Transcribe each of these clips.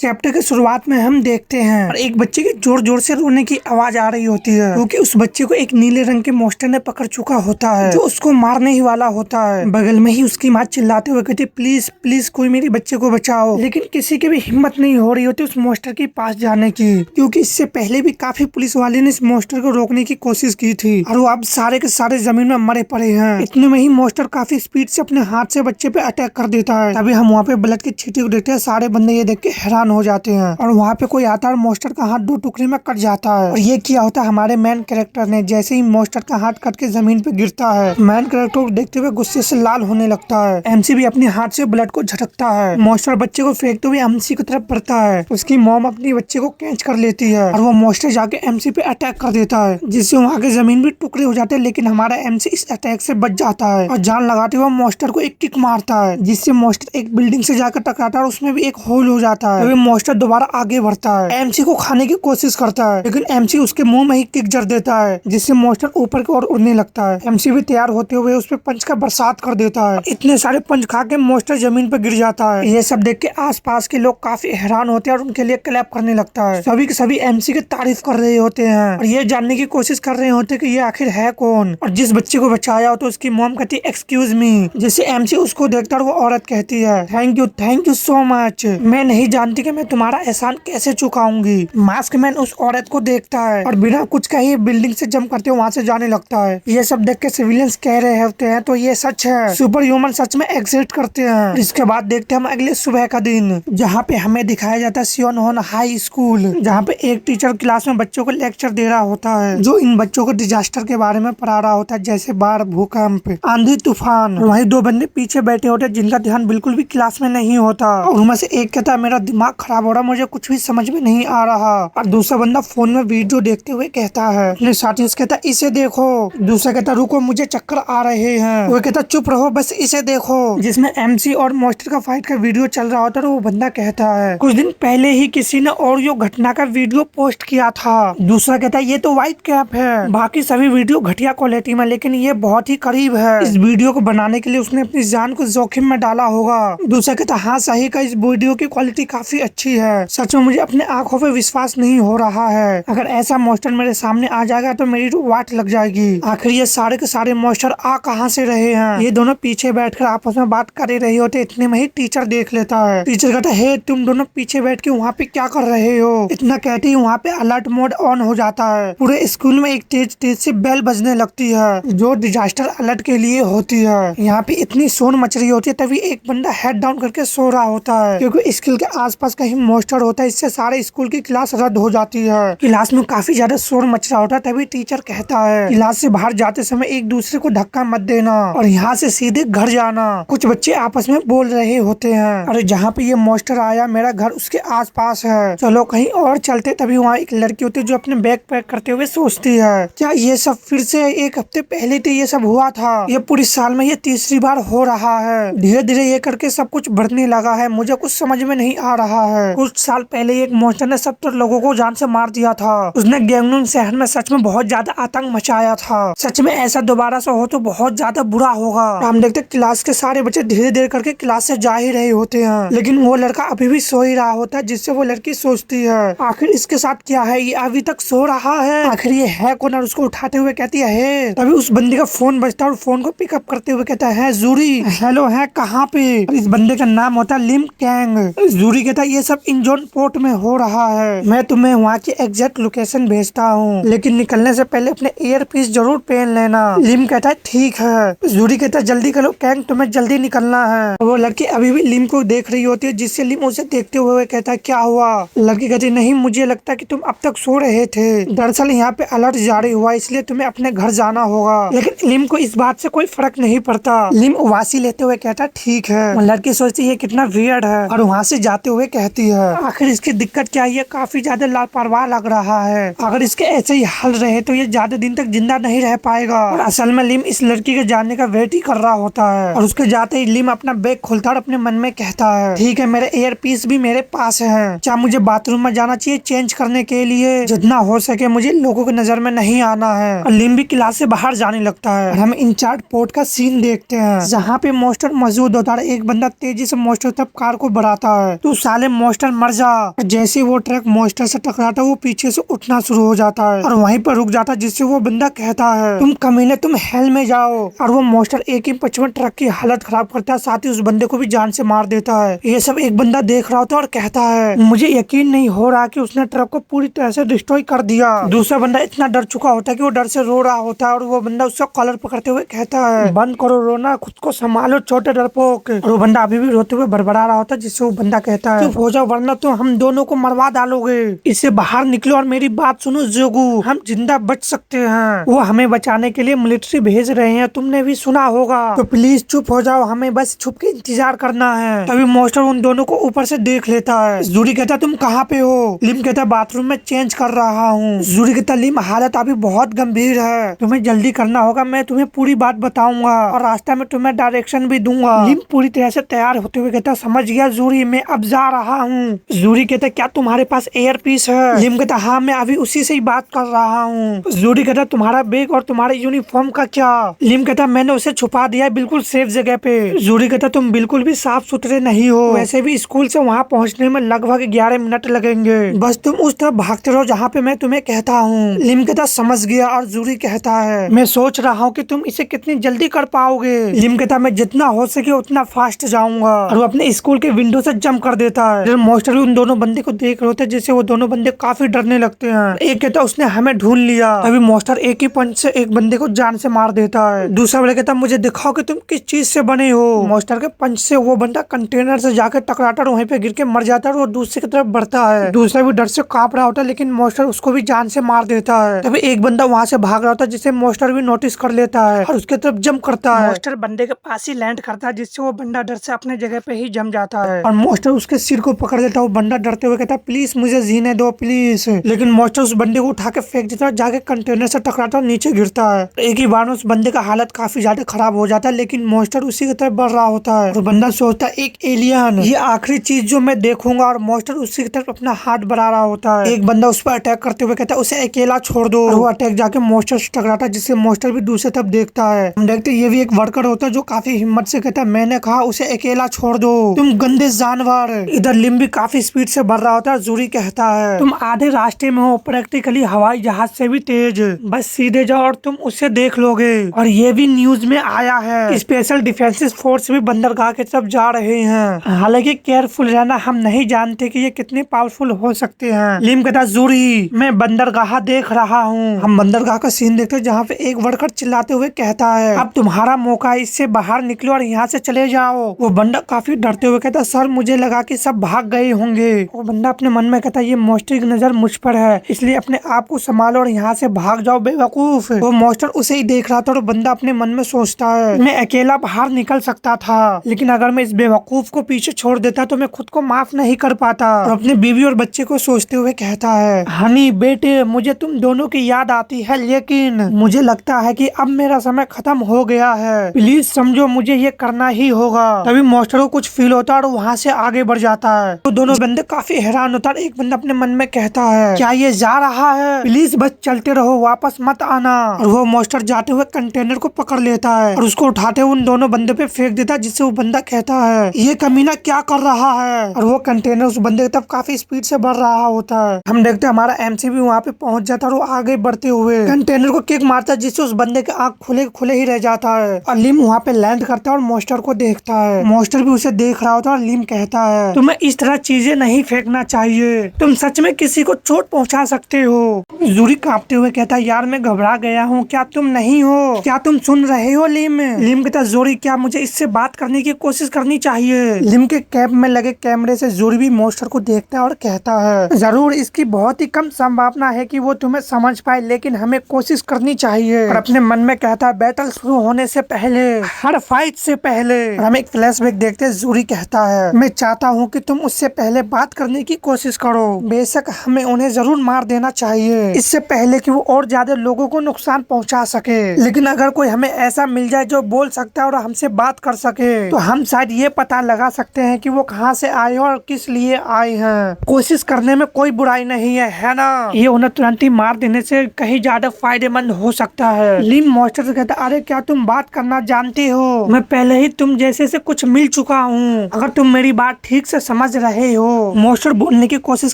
Chapter के शुरुआत में हम देखते हैं और एक बच्चे के जोर जोर से रोने की आवाज आ रही होती है क्योंकि उस बच्चे को एक नीले रंग के मॉन्स्टर ने पकड़ चुका होता है जो उसको मारने ही वाला होता है। बगल में ही उसकी माँ चिल्लाते हुए कहती प्लीज प्लीज कोई मेरे बच्चे को बचाओ, लेकिन किसी की भी हिम्मत नहीं हो रही होती उस मॉन्स्टर के पास जाने की, क्योंकि इससे पहले भी काफी पुलिस वाले ने इस मॉन्स्टर को रोकने की कोशिश की थी और वो अब सारे के सारे जमीन में मरे पड़े हैं। इतने में ही मॉन्स्टर काफी स्पीड से अपने हाथ से बच्चे पे अटैक कर देता है। तभी हम वहाँ पे ब्लड की छींटे को देखते हैं। सारे बंदे ये देख के हैरान हो जाते हैं और वहाँ पे कोई आता है और मॉन्स्टर का हाथ दो टुकड़े में कट जाता है। और ये किया होता है हमारे मेन कैरेक्टर ने। जैसे ही मॉन्स्टर का हाथ कट के जमीन पे गिरता है, मेन कैरेक्टर को देखते हुए गुस्से से लाल होने लगता है। एमसी भी अपने हाथ से ब्लड को झटकता है। मॉन्स्टर बच्चे को फेंकते हुए एमसी की तरफ बढ़ता है। उसकी मॉम अपनी बच्चे को कैच कर लेती है और वो मॉन्स्टर जाके एमसी पे अटैक कर देता है, जिससे वहाँ के जमीन भी टुकड़े हो जाते हैं। लेकिन हमारा एमसी इस अटैक से बच जाता है और जान लगाते हुए मॉन्स्टर को एक किक मारता है, जिससे मॉन्स्टर एक बिल्डिंग से जाकर टकराता है और उसमें भी एक होल हो जाता है। तभी मॉन्स्टर दोबारा आगे बढ़ता है, एमसी को खाने की कोशिश करता है, लेकिन एमसी उसके मुंह में ही किक जड़ देता है, जिससे मॉन्स्टर ऊपर की ओर उड़ने लगता है। एमसी भी तैयार होते हुए उस पर पंच का बरसात कर देता है। इतने सारे पंच खा के मॉन्स्टर जमीन पर गिर जाता है। ये सब देख के आसपास के लोग काफी हैरान होते हैं और उनके लिए क्लैप करने लगता है। सभी के सभी एमसी की तारीफ कर रहे होते हैं और ये जानने की कोशिश कर रहे होते हैं कि ये आखिर है कौन और जिस बच्चे को बचाया हो। तो उसकी मॉम कहती है एक्सक्यूज मी, जिससे एमसी उसको देखता है और वो औरत कहती है थैंक यू सो मच, मैं नहीं जानती कि मैं तुम्हारा एहसान कैसे चुकाऊंगी। मास्क मैन उस औरत को देखता है और बिना कुछ कहे बिल्डिंग से जंप करते हुए वहाँ से जाने लगता है। ये सब देख के सिविलियंस कह रहे होते हैं तो ये सच है, सुपर ह्यूमन सच में एग्जिस्ट करते हैं। इसके बाद देखते हैं हम अगले सुबह का दिन, जहाँ पे हमें दिखाया जाता है सियोन होन हाई स्कूल, जहाँ पे एक टीचर क्लास में बच्चों को लेक्चर दे रहा होता है, जो इन बच्चों को डिजास्टर के बारे में पढ़ा रहा होता है, जैसे बाढ़, भूकंप, आंधी, तूफान। वहीं दो बंदे पीछे बैठे होते हैं जिनका ध्यान बिल्कुल भी क्लास में नहीं होता और उनमें से एक कहता है मेरा दिमाग खराब हो रहा, मुझे कुछ भी समझ में नहीं आ रहा, और दूसरा बंदा फोन में वीडियो देखते हुए कहता है अपने साथी से कहता इसे देखो। दूसरा कहता रुको मुझे चक्कर आ रहे हैं। वो कहता चुप रहो बस इसे देखो, जिसमें एमसी और मॉन्स्टर का फाइट का वीडियो चल रहा होता है। वो बंदा कहता है कुछ दिन पहले ही किसी ने और यो घटना का वीडियो पोस्ट किया था। दूसरा कहता है ये तो व्हाइट कैप है, बाकी सभी वीडियो घटिया क्वालिटी में, लेकिन ये बहुत ही करीब है। इस वीडियो को बनाने के लिए उसने अपनी जान को जोखिम में डाला होगा। दूसरा कहता हाँ सही का, इस वीडियो की क्वालिटी काफी अच्छी है, सच में मुझे अपने आंखों पे विश्वास नहीं हो रहा है। अगर ऐसा मॉन्स्टर मेरे सामने आ जाएगा तो मेरी वाट लग जाएगी। आखिर ये सारे के सारे मॉन्स्टर आ कहाँ से रहे हैं। ये दोनों पीछे बैठकर आपस में बात कर रही होते। इतने में ही टीचर देख लेता है। टीचर कहता है हे तुम दोनों पीछे बैठ के वहाँ पे क्या कर रहे हो। इतना कहते ही वहाँ पे अलर्ट मोड ऑन हो जाता है। पूरे स्कूल में एक तेज तेज से बेल बजने लगती है जो डिजास्टर अलर्ट के लिए होती है। यहाँ पे इतनी शोर मच रही होती है, तभी एक बंदा हेड डाउन करके सो रहा होता है, क्योंकि स्कूल के आसपास कहीं मॉन्स्टर होता है। इससे सारे स्कूल की क्लास रद्द हो जाती है। क्लास में काफी ज्यादा शोर मच रहा होता है। तभी टीचर कहता है क्लास से बाहर जाते समय एक दूसरे को धक्का मत देना और यहाँ से सीधे घर जाना। कुछ बच्चे आपस में बोल रहे होते हैं अरे जहाँ पे ये मॉन्स्टर आया मेरा घर उसके आसपास है, चलो कहीं और चलते। तभी वहाँ एक लड़की होती है जो अपने बैग पैक करते हुए सोचती है क्या ये सब फिर से एक हफ्ते पहले तो ये सब हुआ था, ये पूरी साल में ये तीसरी बार हो रहा है। धीरे धीरे ये करके सब कुछ बढ़ने लगा है, मुझे कुछ समझ में नहीं आ रहा है। कुछ साल पहले एक मॉन्स्टर ने 70 लोगों को जान से मार दिया था। उसने गैंगनून शहर में सच में बहुत ज्यादा आतंक मचाया था। सच में ऐसा दोबारा से हो तो बहुत ज्यादा बुरा होगा। हम देखते क्लास के सारे बच्चे धीरे धीरे करके क्लास से जा ही रहे होते हैं, लेकिन वो लड़का अभी भी सो ही रहा होता है, जिससे वो लड़की सोचती है आखिर इसके साथ क्या है, ये अभी तक सो रहा है, आखिर ये है कौन। और उसको उठाते हुए कहती है तभी उस बंदे का फोन बजता है और फोन को पिकअप करते हुए कहता है जूरी हेलो है कहाँ पे। इस बंदे का नाम होता है लिम कैंग। जूरी कहता है ये सब इंजॉन पोर्ट में हो रहा है, मैं तुम्हें वहाँ की एग्जैक्ट लोकेशन भेजता हूँ, लेकिन निकलने से पहले अपने ईयर पीस जरूर पहन लेना। लिम कहता है ठीक है। जूरी कहता है जल्दी करो कैंग, तुम्हें जल्दी निकलना है। वो लड़की अभी भी लिम को देख रही होती है, जिससे लिम उसे देखते हुए कहता है क्या हुआ। लड़की कहती नहीं मुझे लगता है कि तुम अब तक सो रहे थे, दरअसल यहाँ पे अलर्ट जारी हुआ इसलिए तुम्हें अपने घर जाना होगा। लेकिन लिम को इस बात से कोई फर्क नहीं पड़ता। लिम उबासी लेते हुए कहता ठीक है। लड़की सोचती है कितना वियर्ड है और वहाँ से जाते हुए कहती है आखिर इसकी दिक्कत क्या है, ये काफी ज्यादा लापरवाह लग रहा है, अगर इसके ऐसे ही हाल रहे तो ये ज्यादा दिन तक जिंदा नहीं रह पाएगा। और असल में लिम इस लड़की के जाने का वेट ही कर रहा होता है और उसके जाते ही लिम अपना बैग खोलता और अपने मन में कहता है ठीक है मेरे ईयर पीस भी मेरे पास है, क्या मुझे बाथरूम में जाना चाहिए चेंज करने के लिए, जितना हो सके मुझे लोगों की नजर में नहीं आना है। और लिम भी क्लास से बाहर जाने लगता है और हम इंचार्ज पोर्ट का सीन देखते हैं जहाँ पे मॉन्स्टर मौजूद होता है। एक बंदा तेजी से मॉन्स्टर तक कार को बढ़ाता है तो साले मॉन्स्टर मर जा। जैसे वो ट्रक मॉन्स्टर से टकराता है वो पीछे से उठना शुरू हो जाता है और वहीं पर रुक जाता है, जिससे वो बंदा कहता है तुम कमीने तुम हेल में जाओ। और वो मॉन्स्टर एक ही पंच में ट्रक की हालत खराब करता है, साथ ही उस बंदे को भी जान से मार देता है। ये सब एक बंदा देख रहा होता है और कहता है मुझे यकीन नहीं हो रहा कि उसने ट्रक को पूरी तरह से डिस्ट्रॉय कर दिया। दूसरा बंदा इतना डर चुका होता है कि वो डर से रो रहा होता है और वो बंदा उसका कॉलर पकड़ते हुए कहता है बंद करो रोना, खुद को संभालो छोटे डरपोक। और वो बंदा अभी भी रोते हुए बड़बड़ा रहा होता है, जिससे वो बंदा कहता है चुप हो जाओ वरना तो हम दोनों को मरवा डालोगे। इससे बाहर निकलो और मेरी बात सुनो जोगू, हम जिंदा बच सकते हैं। वो हमें बचाने के लिए मिलिट्री भेज रहे हैं, तुमने भी सुना होगा, तो प्लीज चुप हो जाओ, हमें बस छुप के इंतजार करना है। तभी मॉन्स्टर उन दोनों को ऊपर से देख लेता है। जूरी कहता तुम कहाँ पे हो? लिम कहता बाथरूम में चेंज कर रहा हूँ। जूरी कहता लिम हालत अभी बहुत गंभीर है, तुम्हें जल्दी करना होगा, मैं तुम्हें पूरी बात बताऊंगा और रास्ते में तुम्हें डायरेक्शन भी दूंगा। लिम पूरी तरह से तैयार होते हुए कहता समझ गया जूरी, मैं अब जा रहा हूँ। जूरी कहता क्या तुम्हारे पास एयर पीस है? लिम कहता हाँ मैं अभी उसी से ही बात कर रहा हूँ। जूरी कहता तुम्हारा बैग और तुम्हारे यूनिफॉर्म का क्या? लिम कहता मैंने उसे छुपा दिया बिल्कुल सेफ जगह पे। जूरी कहता तुम बिल्कुल भी साफ सुथरे नहीं हो, वैसे भी स्कूल से वहाँ पहुँचने में लगभग 11 मिनट लगेंगे, बस तुम उस तरफ भागते रहो जहाँ पे मैं तुम्हें कहता हूँ। लिम कहता समझ गया। और जूरी कहता है मैं सोच रहा हूँ कि तुम इसे कितनी जल्दी कर पाओगे। लिम कहता मैं जितना हो सके उतना फास्ट जाऊंगा और वो अपने स्कूल के विंडो से जंप कर देता है। मॉन्स्टर उन दोनों बंदे को देख रहे होते हैं, जिससे वो दोनों बंदे काफी डरने लगते हैं। एक कहता उसने हमें ढूंढ लिया। अभी मॉन्स्टर एक ही पंच से एक बंदे को जान से मार देता है। दूसरा बंदा कहता मुझे दिखाओ कि तुम किस चीज से बने हो। मॉन्स्टर के पंच से वो बंदा कंटेनर से जाकर टकराता और वहीं पे गिर के मर जाता है और वो दूसरे की तरफ बढ़ता है। दूसरा भी डर से कांप रहा होता है, लेकिन मॉन्स्टर उसको भी जान से मार देता है। तभी एक बंदा वहाँ से भाग रहा होता है, जिसे मॉन्स्टर भी नोटिस कर लेता है और उसके तरफ जंप करता है। मॉन्स्टर बंदे के पास ही लैंड करता है, जिससे वो बंदा डर से अपने जगह पे ही जम जाता है और मॉन्स्टर उसके सिर को पकड़ लेता है। वो बंदा डरते हुए कहता है प्लीज मुझे जीने दो प्लीज, लेकिन मॉन्स्टर उस बंदे को उठा के फेंक देता है, जाके कंटेनर से टकराता है, नीचे गिरता है। एक ही बार में उस बंदे का हालत काफी ज्यादा खराब हो जाता है, लेकिन मॉन्स्टर उसी की तरफ बढ़ रहा होता है और बंदा सोचता है एक एलियन, ये आखिरी चीज जो मैं देखूंगा, और मॉन्स्टर उसी की तरफ अपना हाथ बढ़ा रहा होता है। एक बंदा उस पर अटैक करते हुए कहता है उसे अकेला छोड़ दो। वो अटैक जाके मॉन्स्टर से टकराता है, जिससे मॉन्स्टर भी दूसरे तरफ देखता है। हम देखते ये भी एक वर्कर होता है जो काफी हिम्मत से कहता है मैंने कहा उसे अकेला छोड़ दो, तुम गंदे जानवर। इधर लिम भी काफी स्पीड से बढ़ रहा होता है। जूरी कहता है तुम आधे रास्ते में हो, प्रैक्टिकली हवाई जहाज से भी तेज, बस सीधे जाओ और तुम उससे देख लोगे। और ये भी न्यूज में आया है स्पेशल डिफेंसिव फोर्स भी बंदरगाह के तरफ जा रहे हैं, हालांकि केयरफुल रहना, हम नहीं जानते कि ये कितने पावरफुल हो सकते हैं। लिम कहता जूरी मैं बंदरगाह देख रहा हूँ। हम बंदरगाह का सीन देखते हैं जहाँ पे एक वर्कर चिल्लाते हुए कहता है अब तुम्हारा मौका, इससे बाहर निकलो और यहाँ से चले जाओ। वो बंदा काफी डरते हुए कहता सर मुझे लगा कि सब भाग गए होंगे। वो बंदा अपने मन में कहता ये मॉन्स्टर की नजर मुझ पर है, इसलिए अपने आप को संभालो और यहाँ से भाग जाओ बेवकूफ। वो मॉन्स्टर उसे ही देख रहा था और बंदा अपने मन में सोचता है मैं अकेला बाहर निकल सकता था, लेकिन अगर मैं इस बेवकूफ को पीछे छोड़ देता तो मैं खुद को माफ नहीं कर पाता। और अपने बीवी और बच्चे को सोचते हुए कहता है हनी बेटे मुझे तुम दोनों की याद आती है, लेकिन मुझे लगता है कि अब मेरा समय खत्म हो गया है, प्लीज समझो मुझे ये करना ही होगा। तभी मॉन्स्टर को कुछ फील होता है और वहाँ से आगे बढ़ जाता है। तो दोनों बंदे काफी हैरान होता है। एक बंदा अपने मन में कहता है क्या ये जा रहा है, प्लीज बस चलते रहो वापस मत आना। और वो मॉन्स्टर जाते हुए कंटेनर को पकड़ लेता है और उसको उठाते हुए उन दोनों बंदे पे फेंक देता है, जिससे वो बंदा कहता है ये कमीना क्या कर रहा है। और वो कंटेनर उस बंदे की तरफ काफी स्पीड से बढ़ रहा होता है। हम देखते हैं हमारा MC भी वहाँ पे पहुंच जाता है और वो आगे बढ़ते हुए कंटेनर को किक मारता है, जिससे उस बंदे के आँख खुले खुले ही रह जाता है। और लिम वहाँ पे लैंड करता है और मॉन्स्टर को देखता है। मॉन्स्टर भी उसे देख रहा होता है और लिम कहता है तुम्हें इस तरह चीजें नहीं फेंकना चाहिए, तुम सच में किसी को चोट पहुँचा सकते हो। जूरी कांपते हुए कहता है यार मैं घबरा गया हूँ, क्या तुम नहीं हो, क्या तुम सुन रहे हो लिम। लिम कहता है जूरी क्या मुझे इससे बात करने की कोशिश करनी चाहिए। लिम के कैप में लगे कैमरे से जूरी भी मॉन्स्टर को देखता है और कहता है जरूर इसकी बहुत ही कम संभावना है कि वो तुम्हें समझ पाए, लेकिन हमें कोशिश करनी चाहिए। और अपने मन में कहता है बैटल शुरू होने से पहले, हर फाइट से पहले। हम एक फ्लैशबैक देखते हैं। जूरी कहता है मैं चाहता हूँ कि तुम उससे पहले बात करने की कोशिश करो, बेशक हमें उन्हें जरूर मार देना चाहिए इससे पहले कि वो और ज्यादा लोगों को नुकसान पहुँचा सके, लेकिन अगर कोई हमें ऐसा मिल जाए जो बोल सकता है और हमसे बात कर सके तो हम शायद ये पता लगा सकते हैं कि वो कहाँ से आए और किस लिए आए हैं। कोशिश करने में कोई बुराई नहीं है ना। ये उन्हें तुरंत ही मार देने से कहीं ज्यादा फायदेमंद हो सकता है। लिम मॉन्स्टर से कहता अरे क्या तुम बात करना जानते हो, मैं पहले ही तुम जैसे से कुछ मिल चुका हूँ, अगर तुम मेरी बात ठीक से समझ रहे हो। मॉन्स्टर बोलने की कोशिश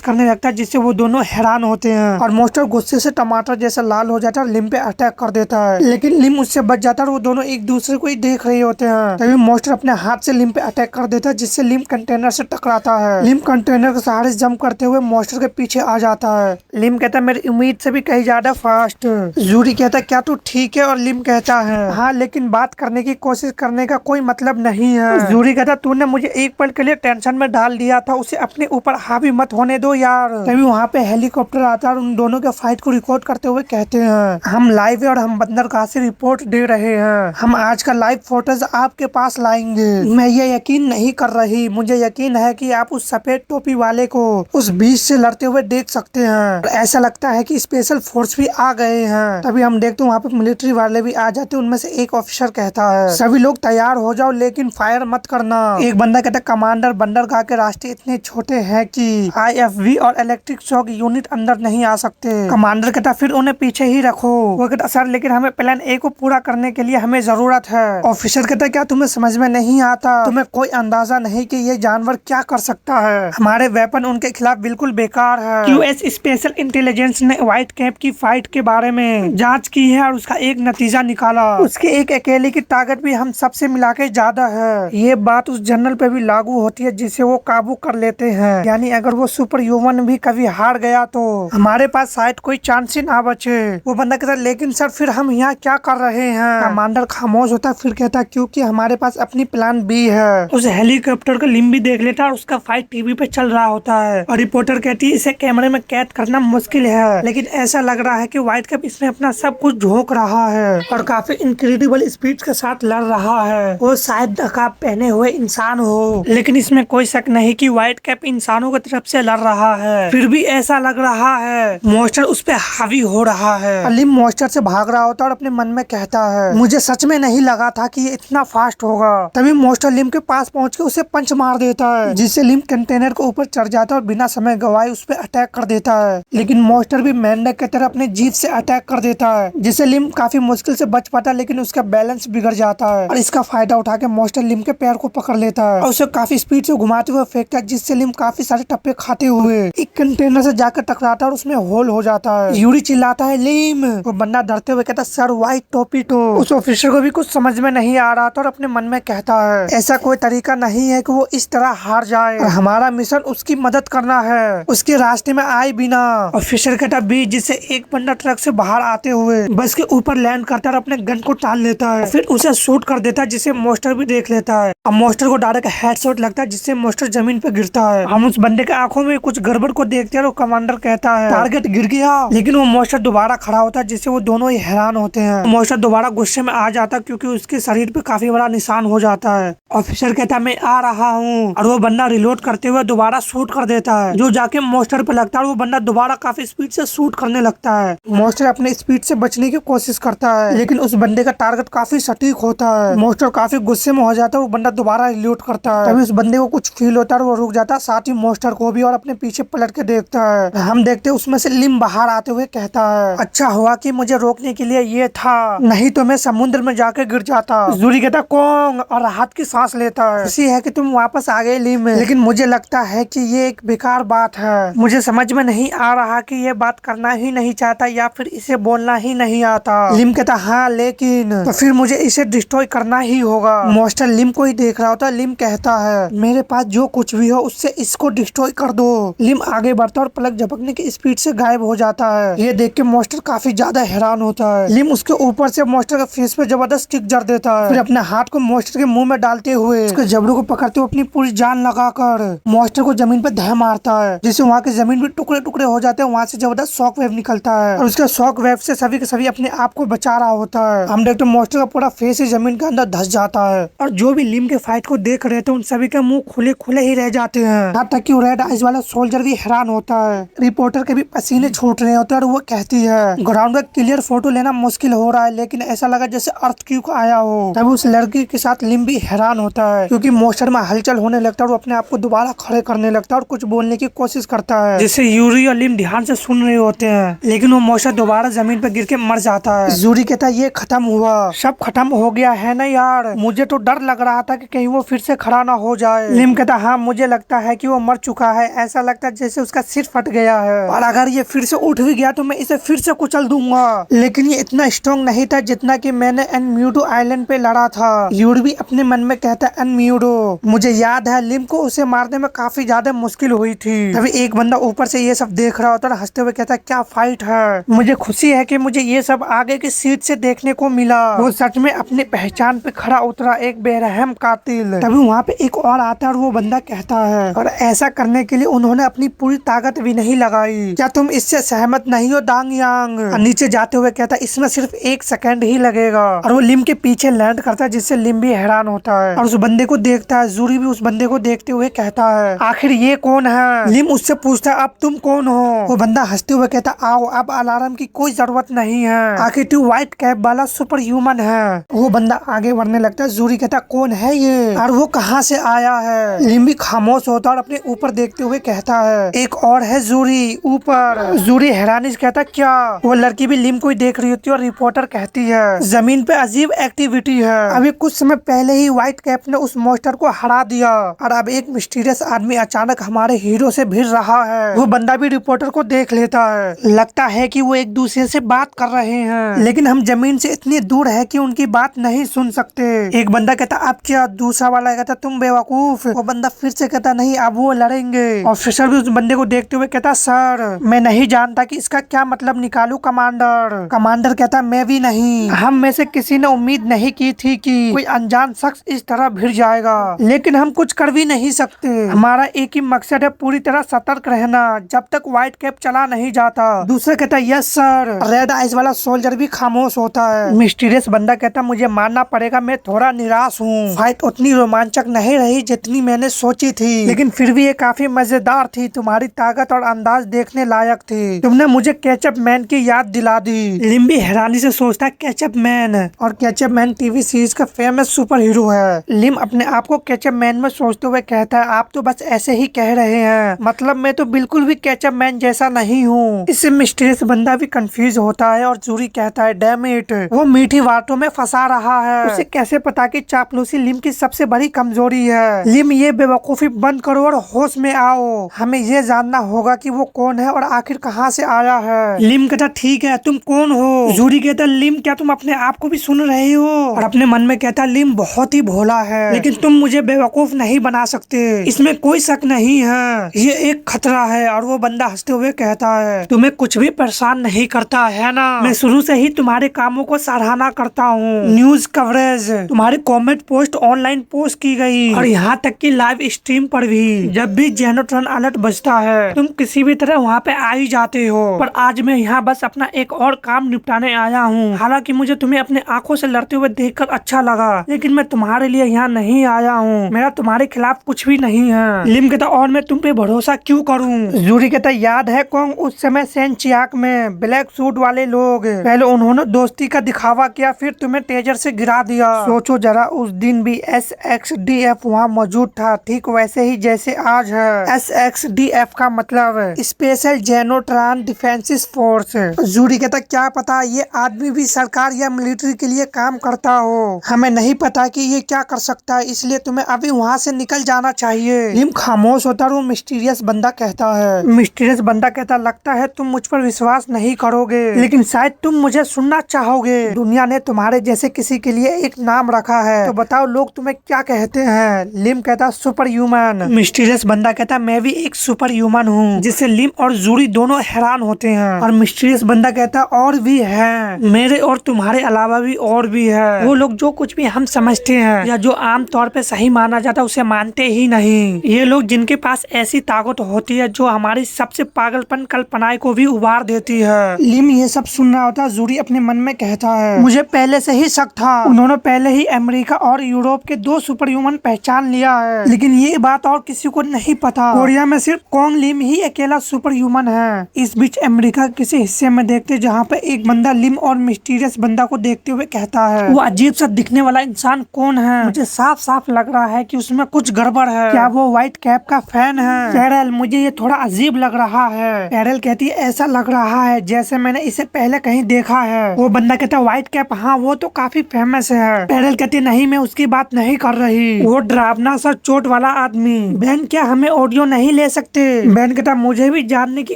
करने लगता है जिससे वो दोनों हैरान होते हैं और मॉन्स्टर गुस्से से टमाटर जैसा लाल हो जाता है और लिम पे अटैक कर देता है, लेकिन लिम उससे बच जाता है और वो दोनों एक दूसरे को ही देख रहे होते हैं। तभी मॉन्स्टर अपने हाथ से लिम पे अटैक कर देता है जिससे लिम कंटेनर से टकराता है। लिम कंटेनर के सहारे जंप करते हुए मॉन्स्टर के पीछे आ जाता है। लिम कहता है मेरी उम्मीद से भी कहीं ज्यादा फास्ट। जूरी कहता है क्या तू ठीक है, और लिम कहता है हाँ, लेकिन बात करने की कोशिश करने का कोई मतलब नहीं है। जूरी कहता तूने मुझे एक पल के लिए टेंशन में डाल दिया था, उसे अपने ऊपर हावी मत होने दो यार। तभी वहाँ पे हेलीकॉप्टर आता है और उन दोनों के फाइट को रिकॉर्ड करते हुए कहते हैं हम लाइव है और हम बंदरगाह से रिपोर्ट दे रहे हैं। हम आज का लाइव फोटोज आपके पास लाएंगे। मैं ये यकीन नहीं कर रही, मुझे यकीन है कि आप उस सफेद टोपी वाले को उस बीच से लड़ते हुए देख सकते हैं। ऐसा लगता है कि स्पेशल फोर्स भी आ गए हैं। तभी हम देखते हैं वहाँ पे मिलिट्री वाले भी आ जाते हैं। उनमें से एक ऑफिसर कहता है सभी लोग तैयार हो जाओ लेकिन फायर मत करना। एक बंदा कहता है कमांडर बंदरगाह के रास्ते इतने छोटे हैं कि IFV और इलेक्ट्रिक शॉक यूनिट अंदर नहीं आ सकते। कमांडर कहता फिर उन्हें पीछे ही रखो। वो कहता सर लेकिन हमें प्लान A को पूरा करने के लिए हमें जरूरत है। ऑफिसर कहता क्या तुम्हें समझ में नहीं आता? तुम्हें कोई अंदाजा नहीं कि ये जानवर क्या कर सकता है? हमारे वेपन उनके खिलाफ बिल्कुल बेकार है। US स्पेशल इंटेलिजेंस ने व्हाइट कैप की फाइट के बारे में जांच की है और उसका एक नतीजा निकाला। उसके एक अकेले की ताकत भी हम सबसे मिला के ज्यादा है। ये बात उस जनरल पे भी लागू होती है जिसे वो काबू कर लेते हैं। यानी अगर वो सुपर ह्यूमन भी कभी हार गया तो हमारे पास शायद कोई चांस ही ना बचे। वो बंदा कहता लेकिन सर फिर हम यहाँ क्या कर रहे हैं? कमांडर खामोश होता फिर कहता क्योंकि हमारे पास अपनी प्लान B है। उस हेलीकॉप्टर का लिम भी देख लेता है और उसका फाइट टीवी पे चल रहा होता है और रिपोर्टर कहती है इसे कैमरे में कैद करना मुश्किल है, लेकिन ऐसा लग रहा है कि व्हाइट कैप इसमें अपना सब कुछ झोंक रहा है और काफी इनक्रेडिबल स्पीड के साथ लड़ रहा है। वो शायद नकाब पहने हुए इंसान हो, लेकिन इसमें कोई शक नहीं कि व्हाइट कैप इंसानों की तरफ से लड़ रहा है। फिर भी ऐसा लग रहा है मॉन्स्टर उस पे हावी हो रहा है। लिम मॉन्स्टर से भाग रहा होता है और अपने मन में कहता है मुझे सच में नहीं लगा था कि ये इतना फास्ट होगा। तभी मॉन्स्टर लिम के पास पहुंच के उसे पंच मार देता है जिससे लिम कंटेनर के ऊपर चढ़ जाता है और बिना समय गवाए उस पे अटैक कर देता है। लेकिन मॉन्स्टर भी मेंढक की तरह अपने जीभ से अटैक कर देता है जिससे लिम काफी मुश्किल से बच पाता है, लेकिन उसका बैलेंस बिगड़ जाता है और इसका फायदा उठा के मॉन्स्टर लिम के पैर को पकड़ लेता है और उसे काफी स्पीड से घुमाते हुए फेंकता है जिससे लिम काफी सारे टप्पे खाते हुए एक कंटेनर से जाकर टकराता है और उसमें होल हो जाता है। यूरी चिल्लाता है लिम। वो बंदा डरते हुए कहता सर व्हाइट टोपी तो। उस ऑफिसर को भी कुछ समझ में नहीं आ रहा था और अपने मन में कहता है ऐसा कोई तरीका नहीं है कि वो इस तरह हार जाए और हमारा मिशन उसकी मदद करना है, उसके रास्ते में आए बिना। ऑफिसर कहता बीच जिससे एक बंदा ट्रक से बाहर आते हुए बस के ऊपर लैंड करता है और अपने गन को टाल लेता है, फिर उसे शूट कर देता है जिसे मॉन्स्टर भी देख लेता है। अब मॉन्स्टर को डायरेक्ट हेडशॉट लगता है जिससे मॉन्स्टर जमीन पे गिरता है। हम उस बंदे के आंखों में कुछ गड़बड़ को देखते हैं और कमांडर कहता है टारगेट गिर गया, लेकिन वो मॉन्स्टर दोबारा खड़ा होता है जिससे वो दोनों ही हैरान होते हैं। मॉन्स्टर दोबारा गुस्से में आ जाता है क्योंकि उसके शरीर पे काफी बड़ा निशान हो जाता है। ऑफिसर कहता है मैं आ रहा हूँ और वो बंदा रिलोड करते हुए दोबारा शूट कर देता है जो जाके मॉन्स्टर पे लगता है और वो बंदा दोबारा काफी स्पीड से शूट करने लगता है। मॉन्स्टर अपने स्पीड से बचने की कोशिश करता है लेकिन उस बंदे का टारगेट काफी सटीक होता है। मॉन्स्टर काफी गुस्से में हो जाता है, वो बंदा दोबारा रिलोड करता है। तभी उस बंदे को कुछ फील होता है और वो रुक जाता है, साथ ही मॉन्स्टर को भी, और अपने पीछे पलट के देखता है। हम देखते हैं उसमें से लिम बाहर आते हुए कहता है अच्छा हुआ कि मुझे रोकने के लिए ये था, नहीं तो मैं समुद्र में जाके गिर जाता। जूरी कहता कौन और राहत की सांस लेता है। खुशी है कि तुम वापस आ गए लिम, लेकिन मुझे लगता है कि ये एक बेकार बात है। मुझे समझ में नहीं आ रहा कि ये बात करना ही नहीं चाहता या फिर इसे बोलना ही नहीं आता। लिम कहता हाँ लेकिन तो फिर मुझे इसे डिस्ट्रॉय करना ही होगा। मॉन्स्टर लिम को ही देख रहा होता है। लिम कहता है मेरे पास जो कुछ भी हो उससे इसको डिस्ट्रॉय कर दो। लिम आगे बढ़ता है और पलक झपकने की स्पीड से गायब हो जाता है। ये देख के मॉन्स्टर काफी ज्यादा हैरान होता है। लिम उसके ऊपर से मॉन्स्टर के फेस पे जबरदस्त किक जड़ देता है, फिर अपने हाथ को मॉन्स्टर के मुंह में डालते हुए उसके जबड़ों को पकड़ते हुए अपनी पूरी जान लगाकर मॉन्स्टर को जमीन पे धह मारता है जिससे वहाँ की जमीन भी टुकड़े टुकड़े हो जाते हैं। वहाँ से जबरदस्त शॉक वेव निकलता है और उसके शॉक वेव से सभी के सभी अपने आप को बचा रहा होता है। हम देखते मॉन्स्टर का पूरा फेस ही जमीन के अंदर धस जाता है और जो भी लिम के फाइट को देख रहे थे उन सभी के मुंह खुले खुले ही रह जाते हैं। यहाँ तक कि रेड आइज वाला सोल्जर भी हैरान होता है। रिपोर्टर के भी पसीने छूट रहे होते हैं और वो कहती है ग्राउंड का क्लियर फोटो लेना मुश्किल हो रहा है, लेकिन ऐसा लगा जैसे अर्थ क्यूक आया हो। तब उस लड़की के साथ लिम भी हैरान होता है क्योंकि मॉन्स्टर में हलचल होने लगता है और वो अपने आप को दोबारा खड़े करने लगता है और कुछ बोलने की कोशिश करता है जिसे यूरी और लिम ध्यान से सुन रहे होते हैं, लेकिन वो मॉन्स्टर दोबारा जमीन पर गिर के मर जाता है। यूरी कहता है ये खत्म हुआ, सब खत्म हो गया है ना यार, मुझे तो डर लग रहा था कि कहीं वो फिर से खड़ा ना हो जाए। लिम कहता हाँ मुझे लगता है कि वो मर चुका है, ऐसा लगता है जैसे उसका सिर फट गया है और अगर ये फिर से उठ भी गया तो मैं इसे फिर से कुचल दूंगा। लेकिन ये इतना स्ट्रॉन्ग नहीं था जितना कि मैंने एनम्यूडो आइलैंड पे लड़ा था। यूड भी अपने मन में कहता है एनम्यूडो। मुझे याद है लिम को उसे मारने में काफी ज्यादा मुश्किल हुई थी। तभी एक बंदा ऊपर से ये सब देख रहा होता है, हंसते हुए कहता है क्या फाइट है। मुझे खुशी है कि मुझे ये सब आगे की सीट से देखने को मिला। वो सच में अपनी पहचान पे खड़ा उतरा, एक बेरहम कातिल। तभी वहाँ पे एक और आता है और वो बंदा कहता है और ऐसा करने के लिए उन्होंने अपनी पूरी ताकत भी नहीं लगाई। क्या तुम इससे सहमत नहीं हो दांग यांग? नीचे जाते हुए कहता है इसमें सिर्फ 1 सेकंड ही लगेगा और वो लिम के पीछे लैंड करता है, जिससे लिम भी हैरान होता है और उस बंदे को देखता है। जूरी भी उस बंदे को देखते हुए कहता है आखिर ये कौन है? लिम उससे पूछता है अब तुम कौन हो? वो बंदा हंसते हुए कहता आओ अब अलार्म की कोई जरूरत नहीं है, आखिर तू व्हाइट कैप वाला सुपर ह्यूमन है। वो बंदा आगे बढ़ने लगता है। जूरी कहता कौन है ये और वो कहाँ से आया है? लिम भी खामोश होता है और अपने ऊपर देखते हुए कहता है एक और है जूरी ऊपर। जूरी हैरानी से कहता क्या? वो लड़की भी लिम को ही देख रही होती है और रिपोर्टर कहती है जमीन पे अजीब एक्टिविटी है, अभी कुछ समय पहले ही व्हाइट कैप ने उस मॉन्स्टर को हरा दिया और अब एक मिस्टीरियस आदमी अचानक हमारे हीरो से भिड़ रहा है। वो बंदा भी रिपोर्टर को देख लेता है, लगता है कि वो एक दूसरे से बात कर रहे हैं लेकिन हम जमीन से इतनी दूर है कि उनकी बात नहीं सुन सकते। एक बंदा कहता अब क्या? दूसरा वाला कहता तुम बेवकूफ। वो बंदा फिर से कहता नहीं अब वो लड़ेंगे। ऑफिसर भी उस बंदे को देखते हुए कहता सर मैं नहीं जानता कि इसका क्या मतलब निकालूं कमांडर। कमांडर कहता मैं भी नहीं, हम में से किसी ने उम्मीद नहीं की थी कि कोई अनजान शख्स इस तरह भिड़ जाएगा, लेकिन हम कुछ कर भी नहीं सकते। हमारा एक ही मकसद है पूरी तरह सतर्क रहना जब तक व्हाइट कैप चला नहीं जाता। दूसरा कहता यस सर। रेड आइज वाला सोल्जर भी खामोश होता है। मिस्टीरियस बंदा कहता मुझे मानना पड़ेगा मैं थोड़ा निराश हूँ, फाइट उतनी रोमांचक नहीं रही जितनी मैंने सोची थी, लेकिन फिर भी ये काफी मजेदार थी। तुम्हारी ताकत और अंदाज देखने लायक थी, तुमने मुझे केचप मैन की याद दिला दी। लिम भी हैरानी से सोचता है केचप मैन, और केचप मैन टीवी सीरीज का फेमस सुपर हीरो है। लिम अपने आप को केचप मैन में सोचते हुए कहता है आप तो बस ऐसे ही कह रहे हैं, मतलब मैं तो बिल्कुल भी केचप मैन जैसा नहीं हूँ। इससे मिस्टीरियस बंदा भी कंफ्यूज होता है और जूरी कहता है डैम इट, वो मीठी बातों में फंसा रहा है, उसे कैसे पता कि चापलूसी लिम की सबसे बड़ी कमजोरी है। लिम ये बेवकूफी बंद करो और होश में आओ, हमें ये जानना होगा कि वो कौन है और आखिर कहाँ से आया है। लिम कहता ठीक है तुम कौन हो? जूरी कहता लिम क्या तुम अपने आप को भी सुन रहे हो? और अपने मन में कहता लिम बहुत ही भोला है, लेकिन तुम मुझे बेवकूफ नहीं बना सकते, इसमें कोई शक नहीं है, ये एक खतरा है। और वो बंदा हंसते हुए कहता है तुम्हें कुछ भी परेशान नहीं करता है ना, मैं शुरू से ही तुम्हारे कामों को सराहना करता हूँ। न्यूज कवरेज, तुम्हारी कमेंट पोस्ट ऑनलाइन पोस्ट की गई और यहाँ तक कि लाइव स्ट्रीम पर भी। जब भी जेनोट्रॉन अलर्ट बजता है तुम किसी भी तरह वहाँ पे आ ही जाते हो, पर आज मैं यहाँ बस अपना एक और काम निपटाने आया हूँ। हालांकि मुझे तुम्हें अपने आंखों से लड़ते हुए देखकर अच्छा लगा, लेकिन मैं तुम्हारे लिए यहाँ नहीं आया हूँ, मेरा तुम्हारे खिलाफ कुछ भी नहीं है। लिम कहता और मैं तुम पे भरोसा क्यों करूँ? जूरी कहता याद है कौन उस समय सेंट चियाक में ब्लैक सूट वाले लोग, पहले उन्होंने दोस्ती का दिखावा किया फिर तुम्हें टेजर से गिरा दिया। सोचो जरा उस दिन भी SXDF वहाँ मौजूद था, ठीक वैसे ही जैसे आज है। SXDF का मतलब स्पेशल जेनोट्रॉन डिफेंसिस फोर्स। जूरी कहता क्या पता ये आदमी भी सरकार या मिलिट्री के लिए काम करता हो, हमें नहीं पता कि ये क्या कर सकता है, इसलिए तुम्हें अभी वहाँ से निकल जाना चाहिए। लिम खामोश होता है। वो मिस्टीरियस बंदा कहता है मिस्टीरियस बंदा कहता लगता है तुम मुझ पर विश्वास नहीं करोगे, लेकिन शायद तुम मुझे सुनना चाहोगे। दुनिया ने तुम्हारे जैसे किसी के लिए एक नाम रखा है, तो बताओ लोग तुम्हें क्या कहते हैं? लिम कहता सुपर ह्यूमन। मिस्टीरियस बंदा कहता मैं भी एक सुपर ह्यूमन हूँ, जिससे लिम और जूरी दोनों हैरान होते हैं। और मिस्टीरियस बंदा कहता और भी है, मेरे और तुम्हारे अलावा भी और भी है, वो लोग जो कुछ भी हम समझते हैं या जो आम तौर पे सही माना जाता है उसे मानते ही नहीं। ये लोग जिनके पास ऐसी ताकत होती है जो हमारी सबसे पागलपन कल्पनाएं को भी उबार देती है। लिम ये सब सुन रहा होता है। जूरी अपने मन में कहता है मुझे पहले से ही शक था, उन्होंने पहले ही अमेरिका और यूरोप के 2 सुपर ह्यूमन पहचान लिया है, लेकिन ये बात और किसी को नहीं पता। कोरिया में सिर्फ कॉन्ग लिम ही अकेला सुपर ह्यूमन है। इस बीच अमेरिका के किसी हिस्से में देखते जहाँ पे एक बंदा लिम और मिस्टीरियस बंदा को देखते हुए कहता है वो अजीब सा दिखने वाला इंसान कौन है? मुझे साफ साफ लग रहा है कि उसमें कुछ गड़बड़ है, क्या वो व्हाइट कैप का फैन है? कैरल मुझे ये थोड़ा अजीब लग रहा है। कैरल कहती है ऐसा लग रहा है जैसे मैंने इसे पहले कहीं देखा है। वो बंदा कहता है व्हाइट कैप, हाँ वो तो काफी फेमस है। कैरल कहती है नहीं मैं उसकी बात नहीं कर रही, वो डरावना सा चोट वाला वाला आदमी। बहन क्या हमें ऑडियो नहीं ले सकते? बहन कहता मुझे भी जानने की